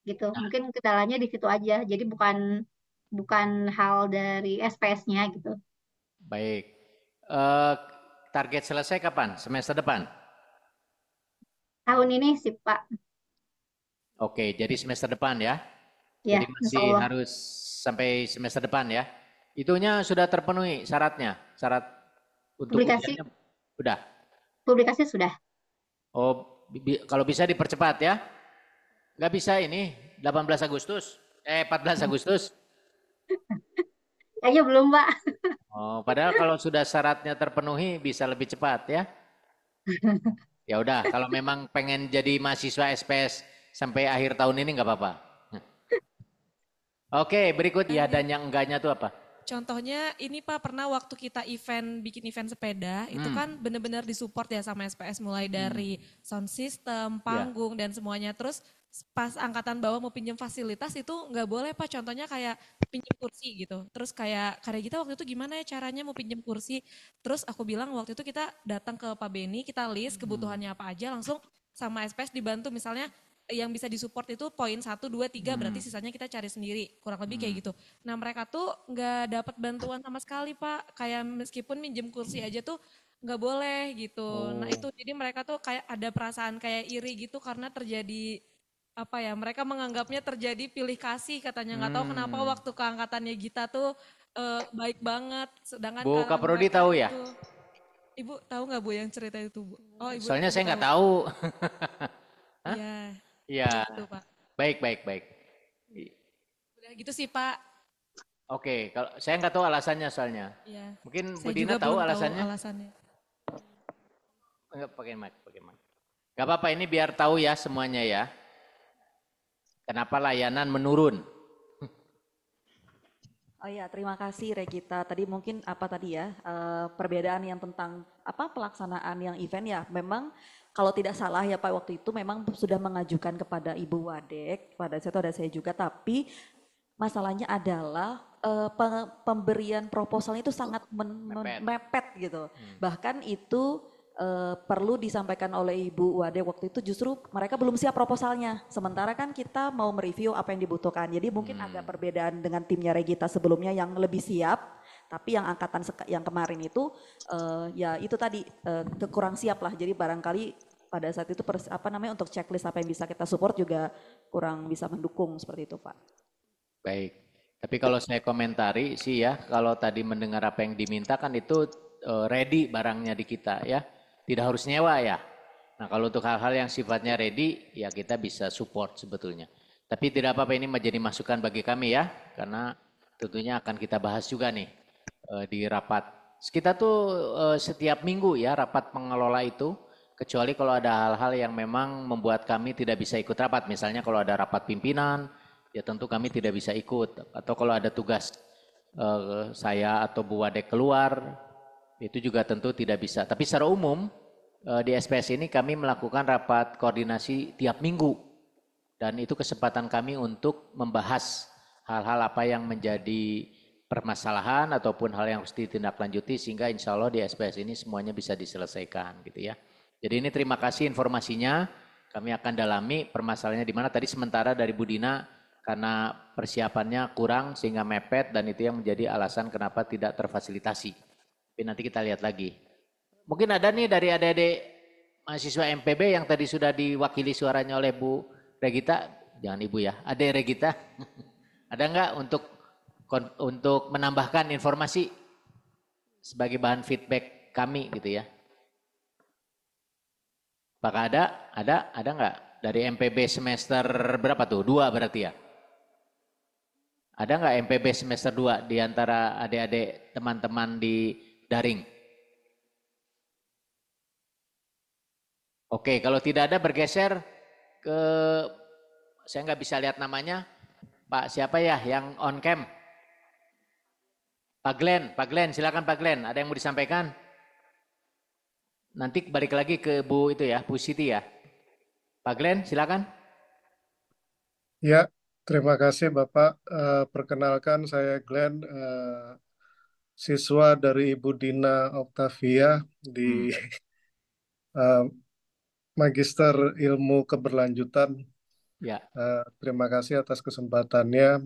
[SPEAKER 4] Gitu. Mungkin kendalanya di situ aja. Jadi bukan bukan hal dari SPS-nya gitu.
[SPEAKER 1] Baik. Eh, target selesai kapan? Semester depan?
[SPEAKER 4] Tahun ini sih, Pak.
[SPEAKER 1] Oke, jadi semester depan ya.
[SPEAKER 4] Ya,
[SPEAKER 1] Jadi
[SPEAKER 4] insya
[SPEAKER 1] masih
[SPEAKER 4] Allah.
[SPEAKER 1] harus sampai semester depan ya. Itunya sudah terpenuhi syaratnya. Syarat untuk
[SPEAKER 4] Publikasi
[SPEAKER 1] ujiannya udah.
[SPEAKER 4] publikasi sudah.
[SPEAKER 1] Oh, kalau bisa dipercepat ya. Nggak bisa ini 18 Agustus. 14 Agustus.
[SPEAKER 4] Kayaknya belum, Pak.
[SPEAKER 1] Oh, padahal kalau sudah syaratnya terpenuhi bisa lebih cepat ya. Ya udah, kalau memang pengen jadi mahasiswa SPS sampai akhir tahun ini nggak apa-apa. Oke, berikut ya dan yang enggaknya tuh apa?
[SPEAKER 5] Contohnya ini Pak, pernah waktu kita bikin event sepeda, itu kan benar-benar disupport ya sama SPS mulai dari sound system, panggung dan semuanya. Terus pas angkatan bawah mau pinjam fasilitas itu nggak boleh Pak, contohnya kayak pinjam kursi gitu. Terus kayak kita waktu itu gimana ya caranya mau pinjam kursi. Terus aku bilang waktu itu kita datang ke Pak Beni, kita list kebutuhannya apa aja, langsung sama SPS dibantu misalnya yang bisa disupport itu poin 1, 2, 3 berarti sisanya kita cari sendiri. Kurang lebih kayak gitu. Nah mereka tuh nggak dapat bantuan sama sekali Pak. Kayak meskipun minjem kursi aja tuh nggak boleh gitu. Nah itu jadi mereka tuh kayak ada perasaan kayak iri gitu karena terjadi apa ya mereka menganggapnya terjadi pilih kasih katanya nggak tahu kenapa waktu keangkatannya Gita tuh baik banget sedangkan
[SPEAKER 1] Bu
[SPEAKER 5] kalau
[SPEAKER 1] Kaprodi
[SPEAKER 5] mereka
[SPEAKER 1] tahu ya?
[SPEAKER 5] itu Ibu tahu nggak Bu yang cerita itu Bu? Oh Ibu,
[SPEAKER 1] Soalnya
[SPEAKER 5] ibu
[SPEAKER 1] saya nggak
[SPEAKER 5] tahu.
[SPEAKER 1] tahu.
[SPEAKER 5] Iya
[SPEAKER 1] Iya,
[SPEAKER 5] gitu Pak.
[SPEAKER 1] baik, baik, baik.
[SPEAKER 5] Udah gitu sih Pak.
[SPEAKER 1] Oke, kalau saya nggak tahu alasannya soalnya.
[SPEAKER 5] Iya.
[SPEAKER 1] Mungkin Bu
[SPEAKER 5] Saya
[SPEAKER 1] Dina
[SPEAKER 5] juga
[SPEAKER 1] tahu
[SPEAKER 5] belum tahu
[SPEAKER 1] alasannya?
[SPEAKER 5] alasannya.
[SPEAKER 1] Enggak pakai mic, pakai mic. Gak apa-apa, ini biar tahu ya semuanya ya. Kenapa layanan menurun?
[SPEAKER 6] Oh iya, terima kasih Regita. Tadi mungkin apa tadi ya, perbedaan yang tentang apa pelaksanaan yang event ya. Memang kalau tidak salah ya Pak waktu itu memang sudah mengajukan kepada Ibu Wadek, pada saat itu ada saya juga, tapi masalahnya adalah pemberian proposalnya itu sangat mepet gitu. Bahkan itu perlu disampaikan oleh Ibu Wade waktu itu justru mereka belum siap proposalnya. Sementara kan kita mau mereview apa yang dibutuhkan. Jadi mungkin agak perbedaan dengan timnya Regita sebelumnya yang lebih siap. Tapi yang angkatan yang kemarin itu ya itu tadi kurang siap lah. Jadi barangkali pada saat itu untuk checklist apa yang bisa kita support juga kurang bisa mendukung seperti itu Pak.
[SPEAKER 1] Baik, tapi kalau saya komentari sih ya, kalau tadi mendengar apa yang diminta kan itu ready barangnya di kita ya. Tidak harus nyewa ya. Nah kalau untuk hal-hal yang sifatnya ready ya kita bisa support sebetulnya. Tapi tidak apa-apa ini menjadi masukan bagi kami ya. Karena tentunya akan kita bahas juga nih di rapat. Kita tuh setiap minggu ya rapat pengelola itu. Kecuali kalau ada hal-hal yang memang membuat kami tidak bisa ikut rapat. Misalnya kalau ada rapat pimpinan ya tentu kami tidak bisa ikut. Atau kalau ada tugas saya atau Bu Wadek keluar itu juga tentu tidak bisa. Tapi secara umum di SPS ini kami melakukan rapat koordinasi tiap minggu. Dan itu kesempatan kami untuk membahas hal-hal apa yang menjadi permasalahan ataupun hal yang harus ditindaklanjuti sehingga insya Allah di SPS ini semuanya bisa diselesaikan gitu ya. Jadi ini terima kasih informasinya, kami akan dalami permasalahannya di mana. Tadi sementara dari Bu Dina karena persiapannya kurang sehingga mepet dan itu yang menjadi alasan kenapa tidak terfasilitasi. Tapi nanti kita lihat lagi. Mungkin ada nih dari adik-adik mahasiswa MPB yang tadi sudah diwakili suaranya oleh Bu Regita, jangan Ibu ya, Adik Regita. Ada enggak untuk menambahkan informasi sebagai bahan feedback kami gitu ya? Apakah ada enggak dari MPB semester berapa tuh? 2 berarti ya? Ada enggak MPB semester 2 di antara adik-adik teman-teman di daring? Oke, kalau tidak ada bergeser ke, saya nggak bisa lihat namanya, Pak siapa ya yang on cam? Pak Glenn, silakan Pak Glenn, ada yang mau disampaikan? Nanti balik lagi ke Bu itu ya, Bu Siti ya. Pak Glenn, silakan.
[SPEAKER 7] Ya, terima kasih Bapak. Perkenalkan saya Glenn, siswa dari Ibu Dina Octavia di Magister Ilmu Keberlanjutan.
[SPEAKER 1] Ya.
[SPEAKER 7] Terima kasih atas kesempatannya.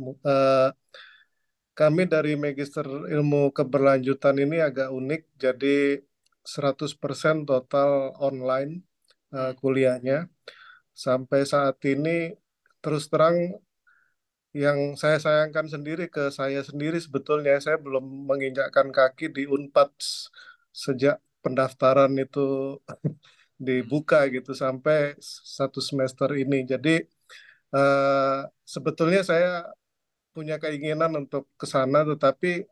[SPEAKER 7] Kami dari Magister Ilmu Keberlanjutan ini agak unik, jadi 100% total online kuliahnya. Sampai saat ini terus terang yang saya sayangkan sendiri ke saya sendiri sebetulnya saya belum menginjakkan kaki di Unpad sejak pendaftaran itu dibuka gitu sampai 1 semester ini. Jadi sebetulnya saya punya keinginan untuk ke sana, tetapi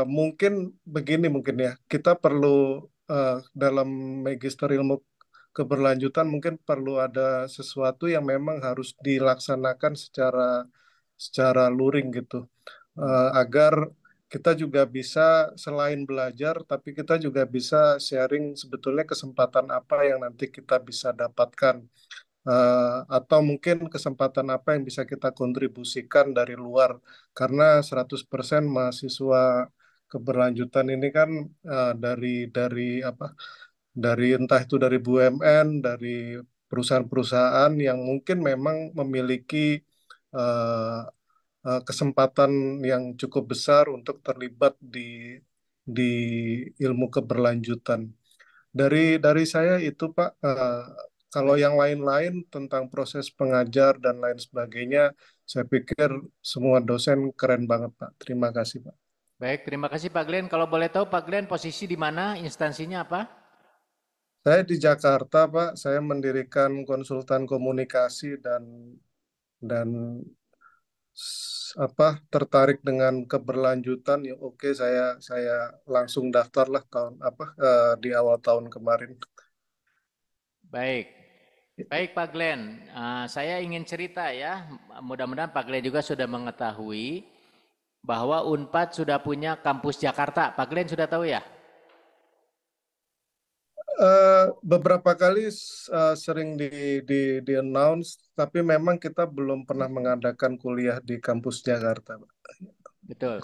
[SPEAKER 7] mungkin begini mungkin ya, kita perlu dalam magister ilmu keberlanjutan mungkin perlu ada sesuatu yang memang harus dilaksanakan secara luring gitu, agar kita juga bisa selain belajar, tapi kita juga bisa sharing sebetulnya kesempatan apa yang nanti kita bisa dapatkan. Atau mungkin kesempatan apa yang bisa kita kontribusikan dari luar, karena 100% mahasiswa keberlanjutan ini kan dari apa, dari entah itu dari BUMN, dari perusahaan-perusahaan yang mungkin memang memiliki eh, kesempatan yang cukup besar untuk terlibat di ilmu keberlanjutan. Dari saya itu Pak, kalau
[SPEAKER 1] Baik.
[SPEAKER 7] yang lain-lain tentang proses pengajar dan lain sebagainya, saya pikir semua dosen keren banget Pak. Terima kasih Pak.
[SPEAKER 1] Baik, terima kasih Pak Glenn. Kalau boleh tahu Pak Glenn posisi di mana, instansinya apa?
[SPEAKER 7] Saya di Jakarta Pak, saya mendirikan konsultan komunikasi dan tertarik dengan keberlanjutan ya oke, saya langsung daftar lah di awal tahun kemarin.
[SPEAKER 1] Baik. Baik Pak Glenn, saya ingin cerita ya, mudah-mudahan Pak Glenn juga sudah mengetahui bahwa Unpad sudah punya kampus Jakarta. Pak Glenn sudah tahu ya?
[SPEAKER 7] Beberapa kali sering di announce, tapi memang kita belum pernah mengadakan kuliah di kampus Jakarta, Pak.
[SPEAKER 1] Betul.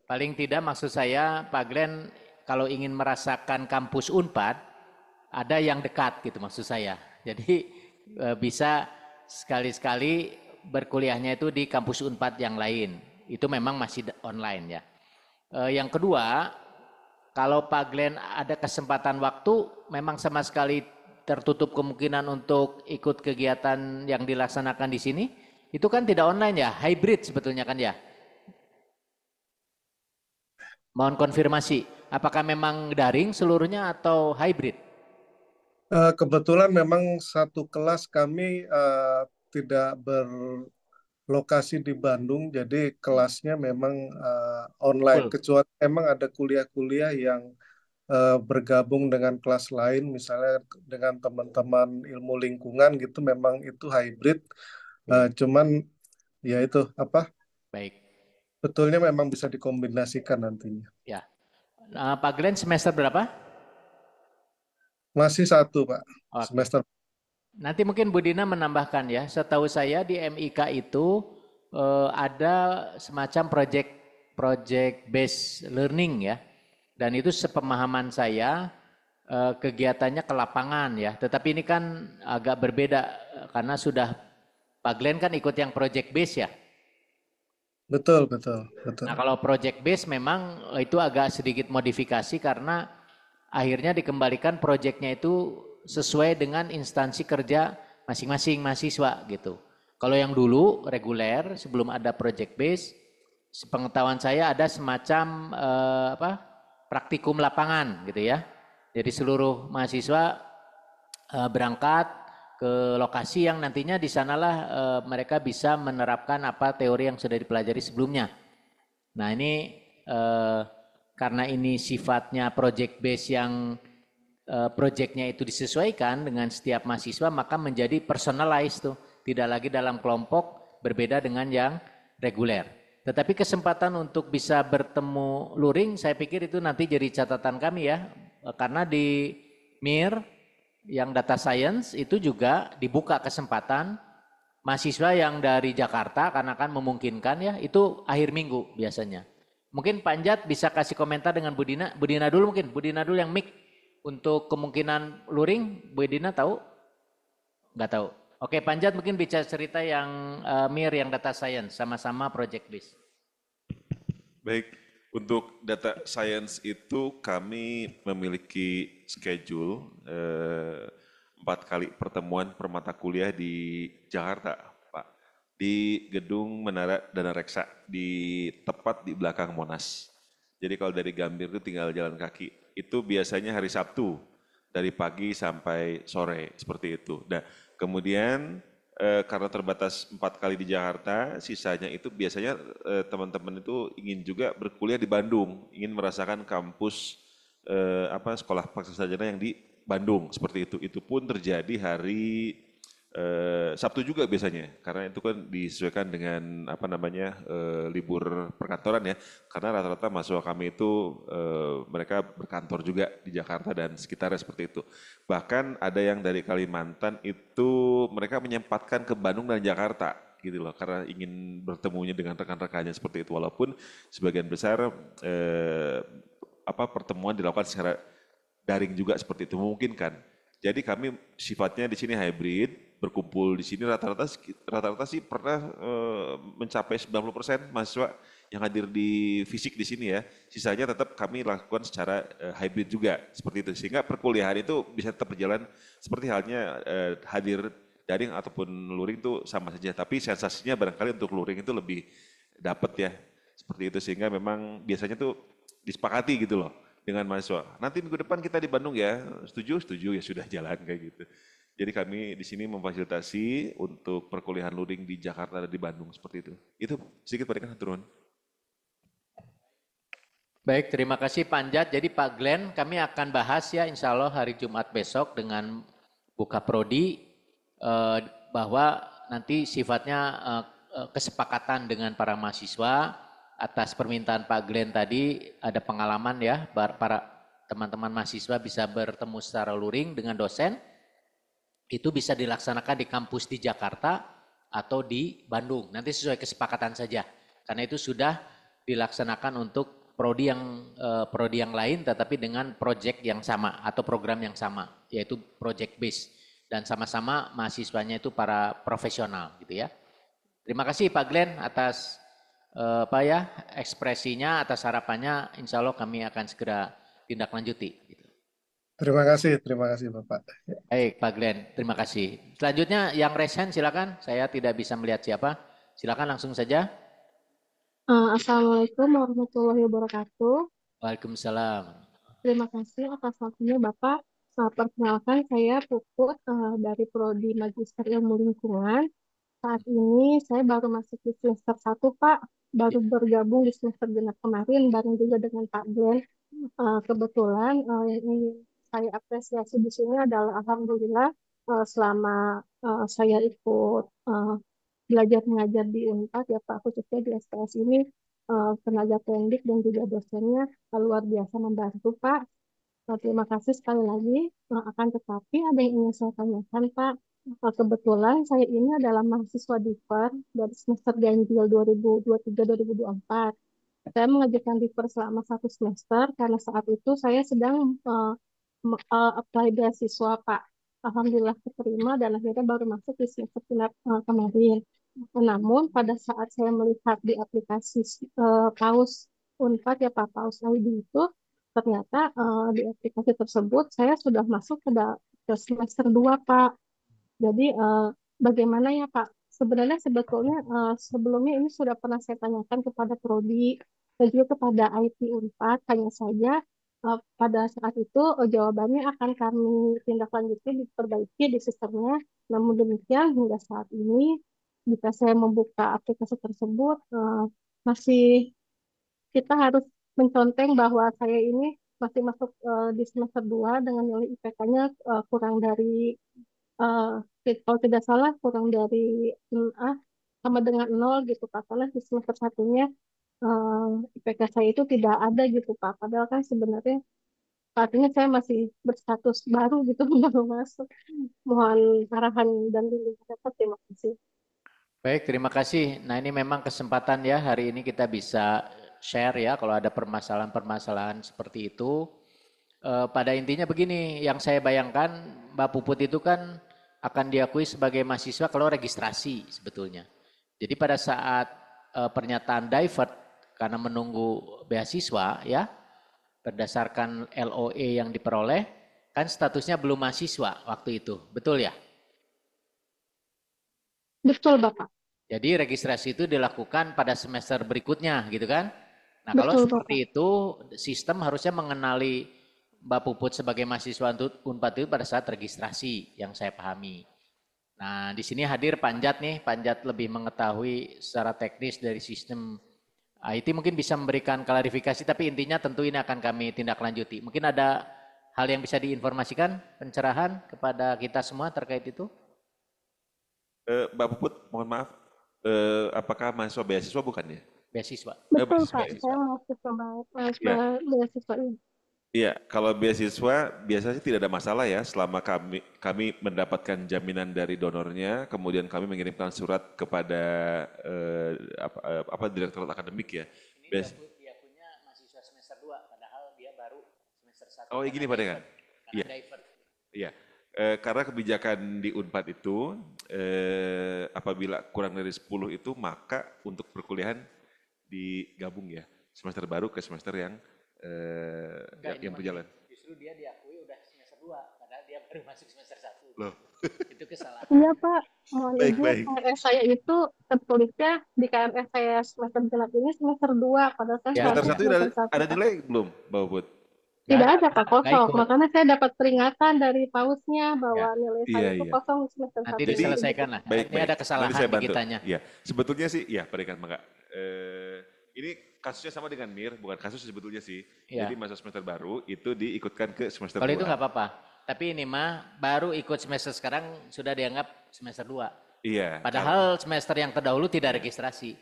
[SPEAKER 1] Paling tidak maksud saya Pak Glenn kalau ingin merasakan kampus Unpad, ada yang dekat gitu maksud saya. Jadi bisa sekali-sekali berkuliahnya itu di kampus Unpad yang lain. Itu memang masih online ya. Yang kedua, kalau Pak Glenn ada kesempatan waktu, memang sama sekali tertutup kemungkinan untuk ikut kegiatan yang dilaksanakan di sini. Itu kan tidak online ya, hybrid sebetulnya kan ya. Mohon konfirmasi, apakah memang daring seluruhnya atau hybrid?
[SPEAKER 7] Kebetulan memang satu kelas kami tidak berlokasi di Bandung, jadi kelasnya memang online.
[SPEAKER 1] Full.
[SPEAKER 7] Kecuali memang ada kuliah-kuliah yang bergabung dengan kelas lain, misalnya dengan teman-teman ilmu lingkungan gitu, memang itu hybrid. Cuman ya itu
[SPEAKER 1] Baik.
[SPEAKER 7] betulnya memang bisa dikombinasikan nantinya.
[SPEAKER 1] Ya. Pak Glenn semester berapa?
[SPEAKER 7] Masih 1 Pak,
[SPEAKER 1] Oke.
[SPEAKER 7] semester.
[SPEAKER 1] Nanti mungkin Bu Dina menambahkan ya, setahu saya di MIK itu ada semacam project based learning ya. Dan itu sepemahaman saya kegiatannya ke lapangan ya. Tetapi ini kan agak berbeda karena sudah Pak Glenn kan ikut yang project base ya.
[SPEAKER 7] Betul, betul, betul.
[SPEAKER 1] Nah kalau project base memang itu agak sedikit modifikasi karena akhirnya dikembalikan proyeknya itu sesuai dengan instansi kerja masing-masing mahasiswa gitu. Kalau yang dulu reguler sebelum ada project base, sepengetahuan saya ada semacam praktikum lapangan gitu ya. Jadi seluruh mahasiswa berangkat ke lokasi yang nantinya di sanalah mereka bisa menerapkan apa teori yang sudah dipelajari sebelumnya. Nah ini karena ini sifatnya project base yang projectnya itu disesuaikan dengan setiap mahasiswa maka menjadi personalized tuh. Tidak lagi dalam kelompok berbeda dengan yang reguler. Tetapi kesempatan untuk bisa bertemu luring saya pikir itu nanti jadi catatan kami ya. Karena di MIR yang data science itu juga dibuka kesempatan mahasiswa yang dari Jakarta karena kan memungkinkan ya itu akhir minggu biasanya. Mungkin Panjat bisa kasih komentar dengan Bu Dina. Bu Dina dulu mungkin, Bu Dina dulu yang mic untuk kemungkinan luring. Bu Dina tahu? Nggak tahu. Oke Panjat mungkin bicara cerita yang MIR yang data science sama-sama project base.
[SPEAKER 2] Baik, untuk data science itu kami memiliki schedule 4 kali pertemuan per mata kuliah di Jakarta, Pak. Di gedung Menara Dana Reksa, tepat di belakang Monas. Jadi kalau dari Gambir itu tinggal jalan kaki. Itu biasanya hari Sabtu, dari pagi sampai sore, seperti itu. Nah, kemudian karena terbatas 4 kali di Jakarta, sisanya itu biasanya teman-teman itu ingin juga berkuliah di Bandung, ingin merasakan kampus sekolah paksa sarjana yang di Bandung seperti itu. Itu pun terjadi hari Sabtu juga biasanya, karena itu kan disesuaikan dengan libur perkantoran ya. Karena rata-rata mahasiswa kami itu mereka berkantor juga di Jakarta dan sekitarnya seperti itu. Bahkan ada yang dari Kalimantan itu mereka menyempatkan ke Bandung dan Jakarta gitu loh, karena ingin bertemunya dengan rekan-rekannya seperti itu. Walaupun sebagian besar pertemuan dilakukan secara daring juga seperti itu memungkinkan. Jadi kami sifatnya di sini hybrid, berkumpul di sini rata-rata sih pernah mencapai 90% mahasiswa yang hadir di fisik di sini ya. Sisanya tetap kami lakukan secara hybrid juga seperti itu. Sehingga perkuliahan itu bisa tetap berjalan seperti halnya hadir daring ataupun luring itu sama saja. Tapi sensasinya barangkali untuk luring itu lebih dapat ya. Seperti itu sehingga memang biasanya tuh disepakati gitu loh dengan mahasiswa. Nanti minggu depan kita di Bandung ya, setuju ya sudah jalan kayak gitu. Jadi kami di sini memfasilitasi untuk perkuliahan luring di Jakarta dan di Bandung seperti itu. Itu sedikit Pak turun.
[SPEAKER 1] Baik, terima kasih Panjat. Jadi Pak Glenn, kami akan bahas ya insya Allah hari Jumat besok dengan Buka Prodi bahwa nanti sifatnya kesepakatan dengan para mahasiswa atas permintaan Pak Glenn tadi ada pengalaman ya para teman-teman mahasiswa bisa bertemu secara luring dengan dosen. Itu bisa dilaksanakan di kampus di Jakarta atau di Bandung. Nanti sesuai kesepakatan saja. Karena itu sudah dilaksanakan untuk prodi yang lain tetapi dengan proyek yang sama atau program yang sama, yaitu project base dan sama-sama mahasiswanya itu para profesional gitu ya. Terima kasih Pak Glenn atas ekspresinya, atas harapannya. Insya Allah kami akan segera tindak lanjuti.
[SPEAKER 7] Terima kasih Bapak.
[SPEAKER 1] Baik Pak Glenn, terima kasih. Selanjutnya yang resen silakan, saya tidak bisa melihat siapa. Silakan langsung saja.
[SPEAKER 8] Assalamualaikum warahmatullahi wabarakatuh.
[SPEAKER 1] Waalaikumsalam.
[SPEAKER 8] Terima kasih atas waktunya Bapak. Perkenalkan saya Puput dari Prodi Magister Ilmu Lingkungan. Saat ini saya baru masuk di semester 1 Pak. Baru bergabung di semester genap kemarin bareng juga dengan Pak Glenn. Kebetulan yang ingin saya apresiasi di sini adalah alhamdulillah selama saya ikut belajar mengajar di Unpad ya Pak, khususnya di SPS ini tenaga pendidik dan juga dosennya luar biasa membantu Pak. Terima kasih sekali lagi. Akan tetapi ada yang ingin saya tanyakan Pak. Kebetulan saya ini adalah mahasiswa diver dari semester ganjil 2023-2024. Saya mengajukan diver selama 1 semester karena saat itu saya sedang apply beasiswa, Pak. Alhamdulillah keterima dan akhirnya baru masuk di semester genap kemarin. Namun pada saat saya melihat di aplikasi Paus Unpad ya Pak, Paus ID itu ternyata di aplikasi tersebut saya sudah masuk ke semester 2 Pak. Jadi bagaimana ya Pak? Sebenarnya sebetulnya sebelumnya ini sudah pernah saya tanyakan kepada Prodi dan juga kepada IT Unpad. Hanya saja pada saat itu jawabannya akan kami tindak lanjuti diperbaiki di sistemnya. Namun demikian hingga saat ini jika saya membuka aplikasi tersebut masih kita harus menconteng bahwa saya ini masih masuk di semester 2 dengan nilai IPK-nya kurang dari kalau tidak salah kurang dari sama dengan 0 gitu Pak. Karena di semester satunya IPK saya itu tidak ada gitu Pak. Padahal kan sebenarnya saat ini saya masih berstatus baru gitu baru masuk. Mohon arahan dan bimbingan Bapak. Terima kasih.
[SPEAKER 1] Baik, terima kasih. Nah ini memang kesempatan ya hari ini kita bisa share ya kalau ada permasalahan-permasalahan seperti itu. Pada intinya begini, yang saya bayangkan Mbak Puput itu kan akan diakui sebagai mahasiswa kalau registrasi sebetulnya. Jadi pada saat pernyataan divert karena menunggu beasiswa ya, berdasarkan LOE yang diperoleh, kan statusnya belum mahasiswa waktu itu, betul ya?
[SPEAKER 8] Betul Bapak.
[SPEAKER 1] Jadi registrasi itu dilakukan pada semester berikutnya gitu kan. Nah kalau
[SPEAKER 8] Betul
[SPEAKER 1] seperti
[SPEAKER 8] Bapak.
[SPEAKER 1] itu sistem harusnya mengenali Mbak Puput sebagai mahasiswa Unpad itu pada saat registrasi yang saya pahami. Nah di sini hadir Panjat nih, Panjat lebih mengetahui secara teknis dari sistem IT mungkin bisa memberikan klarifikasi tapi intinya tentu ini akan kami tindak lanjuti. Mungkin ada hal yang bisa diinformasikan, pencerahan kepada kita semua terkait itu?
[SPEAKER 2] Mbak Puput, mohon maaf, apakah mahasiswa beasiswa bukan ya?
[SPEAKER 1] Beasiswa.
[SPEAKER 8] Betul Pak,
[SPEAKER 2] Beasiswa.
[SPEAKER 8] saya mahasiswa
[SPEAKER 2] Ya.
[SPEAKER 8] beasiswa ini.
[SPEAKER 2] Iya, kalau beasiswa biasanya sih tidak ada masalah ya selama kami mendapatkan jaminan dari donornya, kemudian kami mengirimkan surat kepada direktorat akademik ya.
[SPEAKER 1] Dia punya mahasiswa semester 2 padahal dia baru semester 1.
[SPEAKER 2] Oh, gini Pak Dekan. Iya. Iya. Karena kebijakan di Unpad itu apabila kurang dari 10 itu maka untuk perkuliahan digabung ya. Semester baru ke semester yang berjalan.
[SPEAKER 1] Justru dia diakui udah semester 2 padahal dia baru masuk semester 1.
[SPEAKER 2] Loh.
[SPEAKER 1] Itu kesalahan.
[SPEAKER 8] Iya Pak, mohon
[SPEAKER 2] Baik,
[SPEAKER 8] izin
[SPEAKER 2] baik.
[SPEAKER 8] KRS saya itu tertulisnya di KRS saya semester genap ini semester 2 padahal saya
[SPEAKER 1] Ya.
[SPEAKER 2] Semester
[SPEAKER 8] seharusnya
[SPEAKER 2] 1
[SPEAKER 8] semester 1.
[SPEAKER 2] ada nilai belum, Mbak Puput?
[SPEAKER 8] Tidak ada Pak, kosong.
[SPEAKER 1] ikut.
[SPEAKER 8] Makanya saya dapat peringatan dari pausnya bahwa nilai saya itu
[SPEAKER 2] Iya.
[SPEAKER 8] kosong di semester 1.
[SPEAKER 1] Nanti diselesaikan lah.
[SPEAKER 2] Baik,
[SPEAKER 1] Ini
[SPEAKER 2] baik.
[SPEAKER 1] ada kesalahan
[SPEAKER 2] Nanti saya
[SPEAKER 1] di
[SPEAKER 2] bantu.
[SPEAKER 1] kitanya.
[SPEAKER 2] Iya, sebetulnya sih, ya Pak Dekan, Maka. Ini kasusnya sama dengan MIR, bukan kasus sebetulnya sih.
[SPEAKER 1] Iya.
[SPEAKER 2] Jadi masa semester baru itu diikutkan ke semester 2.
[SPEAKER 1] Kalau itu nggak apa-apa. Tapi ini mah baru ikut semester sekarang sudah dianggap semester 2.
[SPEAKER 2] Iya.
[SPEAKER 1] Padahal semester yang terdahulu tidak registrasi.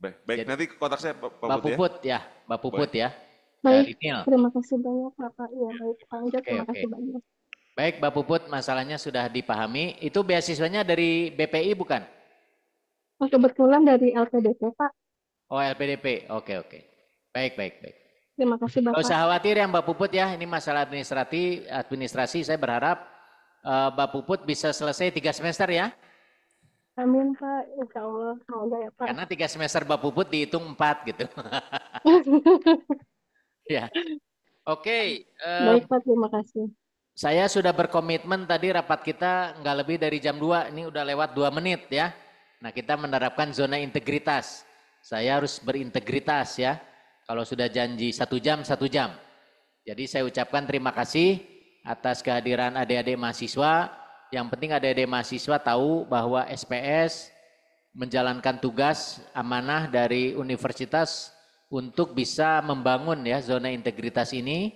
[SPEAKER 2] Baik.
[SPEAKER 1] Jadi-
[SPEAKER 2] Nanti kontak saya Pak
[SPEAKER 1] Mbak
[SPEAKER 2] Puput ya.
[SPEAKER 1] Mbak Puput ya.
[SPEAKER 8] Baik,
[SPEAKER 1] Dari NIL.
[SPEAKER 8] terima kasih banyak Bapak. Iya, baik Pak Anjat, terima
[SPEAKER 1] Oke.
[SPEAKER 8] kasih banyak.
[SPEAKER 1] Baik Mbak Puput, masalahnya sudah dipahami. Itu beasiswanya dari BPI bukan?
[SPEAKER 8] Oh, kebetulan dari LPDP Pak.
[SPEAKER 1] Oh LPDP, oke. Baik.
[SPEAKER 8] Terima kasih
[SPEAKER 1] Gak
[SPEAKER 8] Bapak.
[SPEAKER 1] usah khawatir ya Mbak Puput ya, ini masalah administrasi saya berharap Mbak Puput bisa selesai 3 semester ya.
[SPEAKER 8] Amin Pak, insya Allah. Semoga ya Pak.
[SPEAKER 1] Karena 3 semester Mbak Puput dihitung 4 gitu. Ya. Oke,
[SPEAKER 8] Baik Pak, terima kasih.
[SPEAKER 1] saya sudah berkomitmen tadi rapat kita nggak lebih dari jam 2, ini udah lewat 2 menit ya. Nah kita menerapkan zona integritas. Saya harus berintegritas ya. Kalau sudah janji 1 jam, 1 jam. Jadi saya ucapkan terima kasih atas kehadiran adik-adik mahasiswa. Yang penting adik-adik mahasiswa tahu bahwa SPS menjalankan tugas amanah dari universitas untuk bisa membangun ya zona integritas ini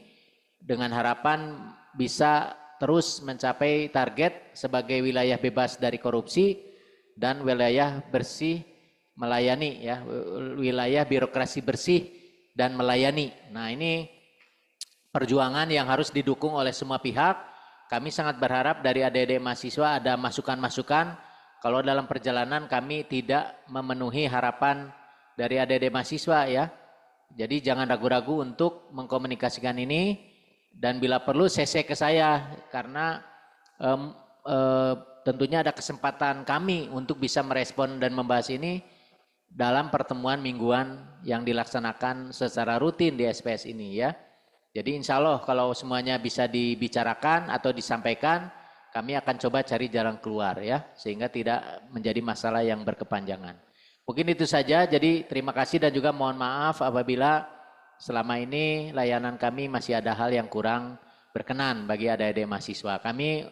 [SPEAKER 1] dengan harapan bisa terus mencapai target sebagai wilayah bebas dari korupsi dan wilayah bersih melayani ya, wilayah birokrasi bersih dan melayani. Nah, ini perjuangan yang harus didukung oleh semua pihak kami sangat berharap dari adik-adik mahasiswa ada masukan-masukan kalau dalam perjalanan kami tidak memenuhi harapan dari adik-adik mahasiswa ya. Jadi jangan ragu-ragu untuk mengkomunikasikan ini dan bila perlu CC ke saya karena tentunya ada kesempatan kami untuk bisa merespon dan membahas ini dalam pertemuan mingguan yang dilaksanakan secara rutin di SPS ini ya. Jadi insya Allah kalau semuanya bisa dibicarakan atau disampaikan, kami akan coba cari jalan keluar ya, sehingga tidak menjadi masalah yang berkepanjangan. Mungkin itu saja, jadi terima kasih dan juga mohon maaf apabila selama ini layanan kami masih ada hal yang kurang berkenan bagi adik-adik mahasiswa. Kami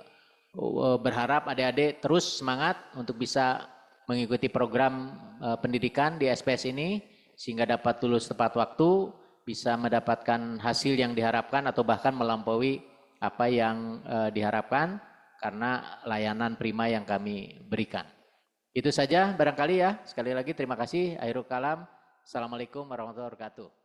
[SPEAKER 1] berharap adik-adik terus semangat untuk bisa mengikuti program pendidikan di SPS ini, sehingga dapat lulus tepat waktu, bisa mendapatkan hasil yang diharapkan atau bahkan melampaui apa yang diharapkan karena layanan prima yang kami berikan. Itu saja barangkali ya. Sekali lagi terima kasih. Akhirul kalam. Assalamualaikum warahmatullahi wabarakatuh.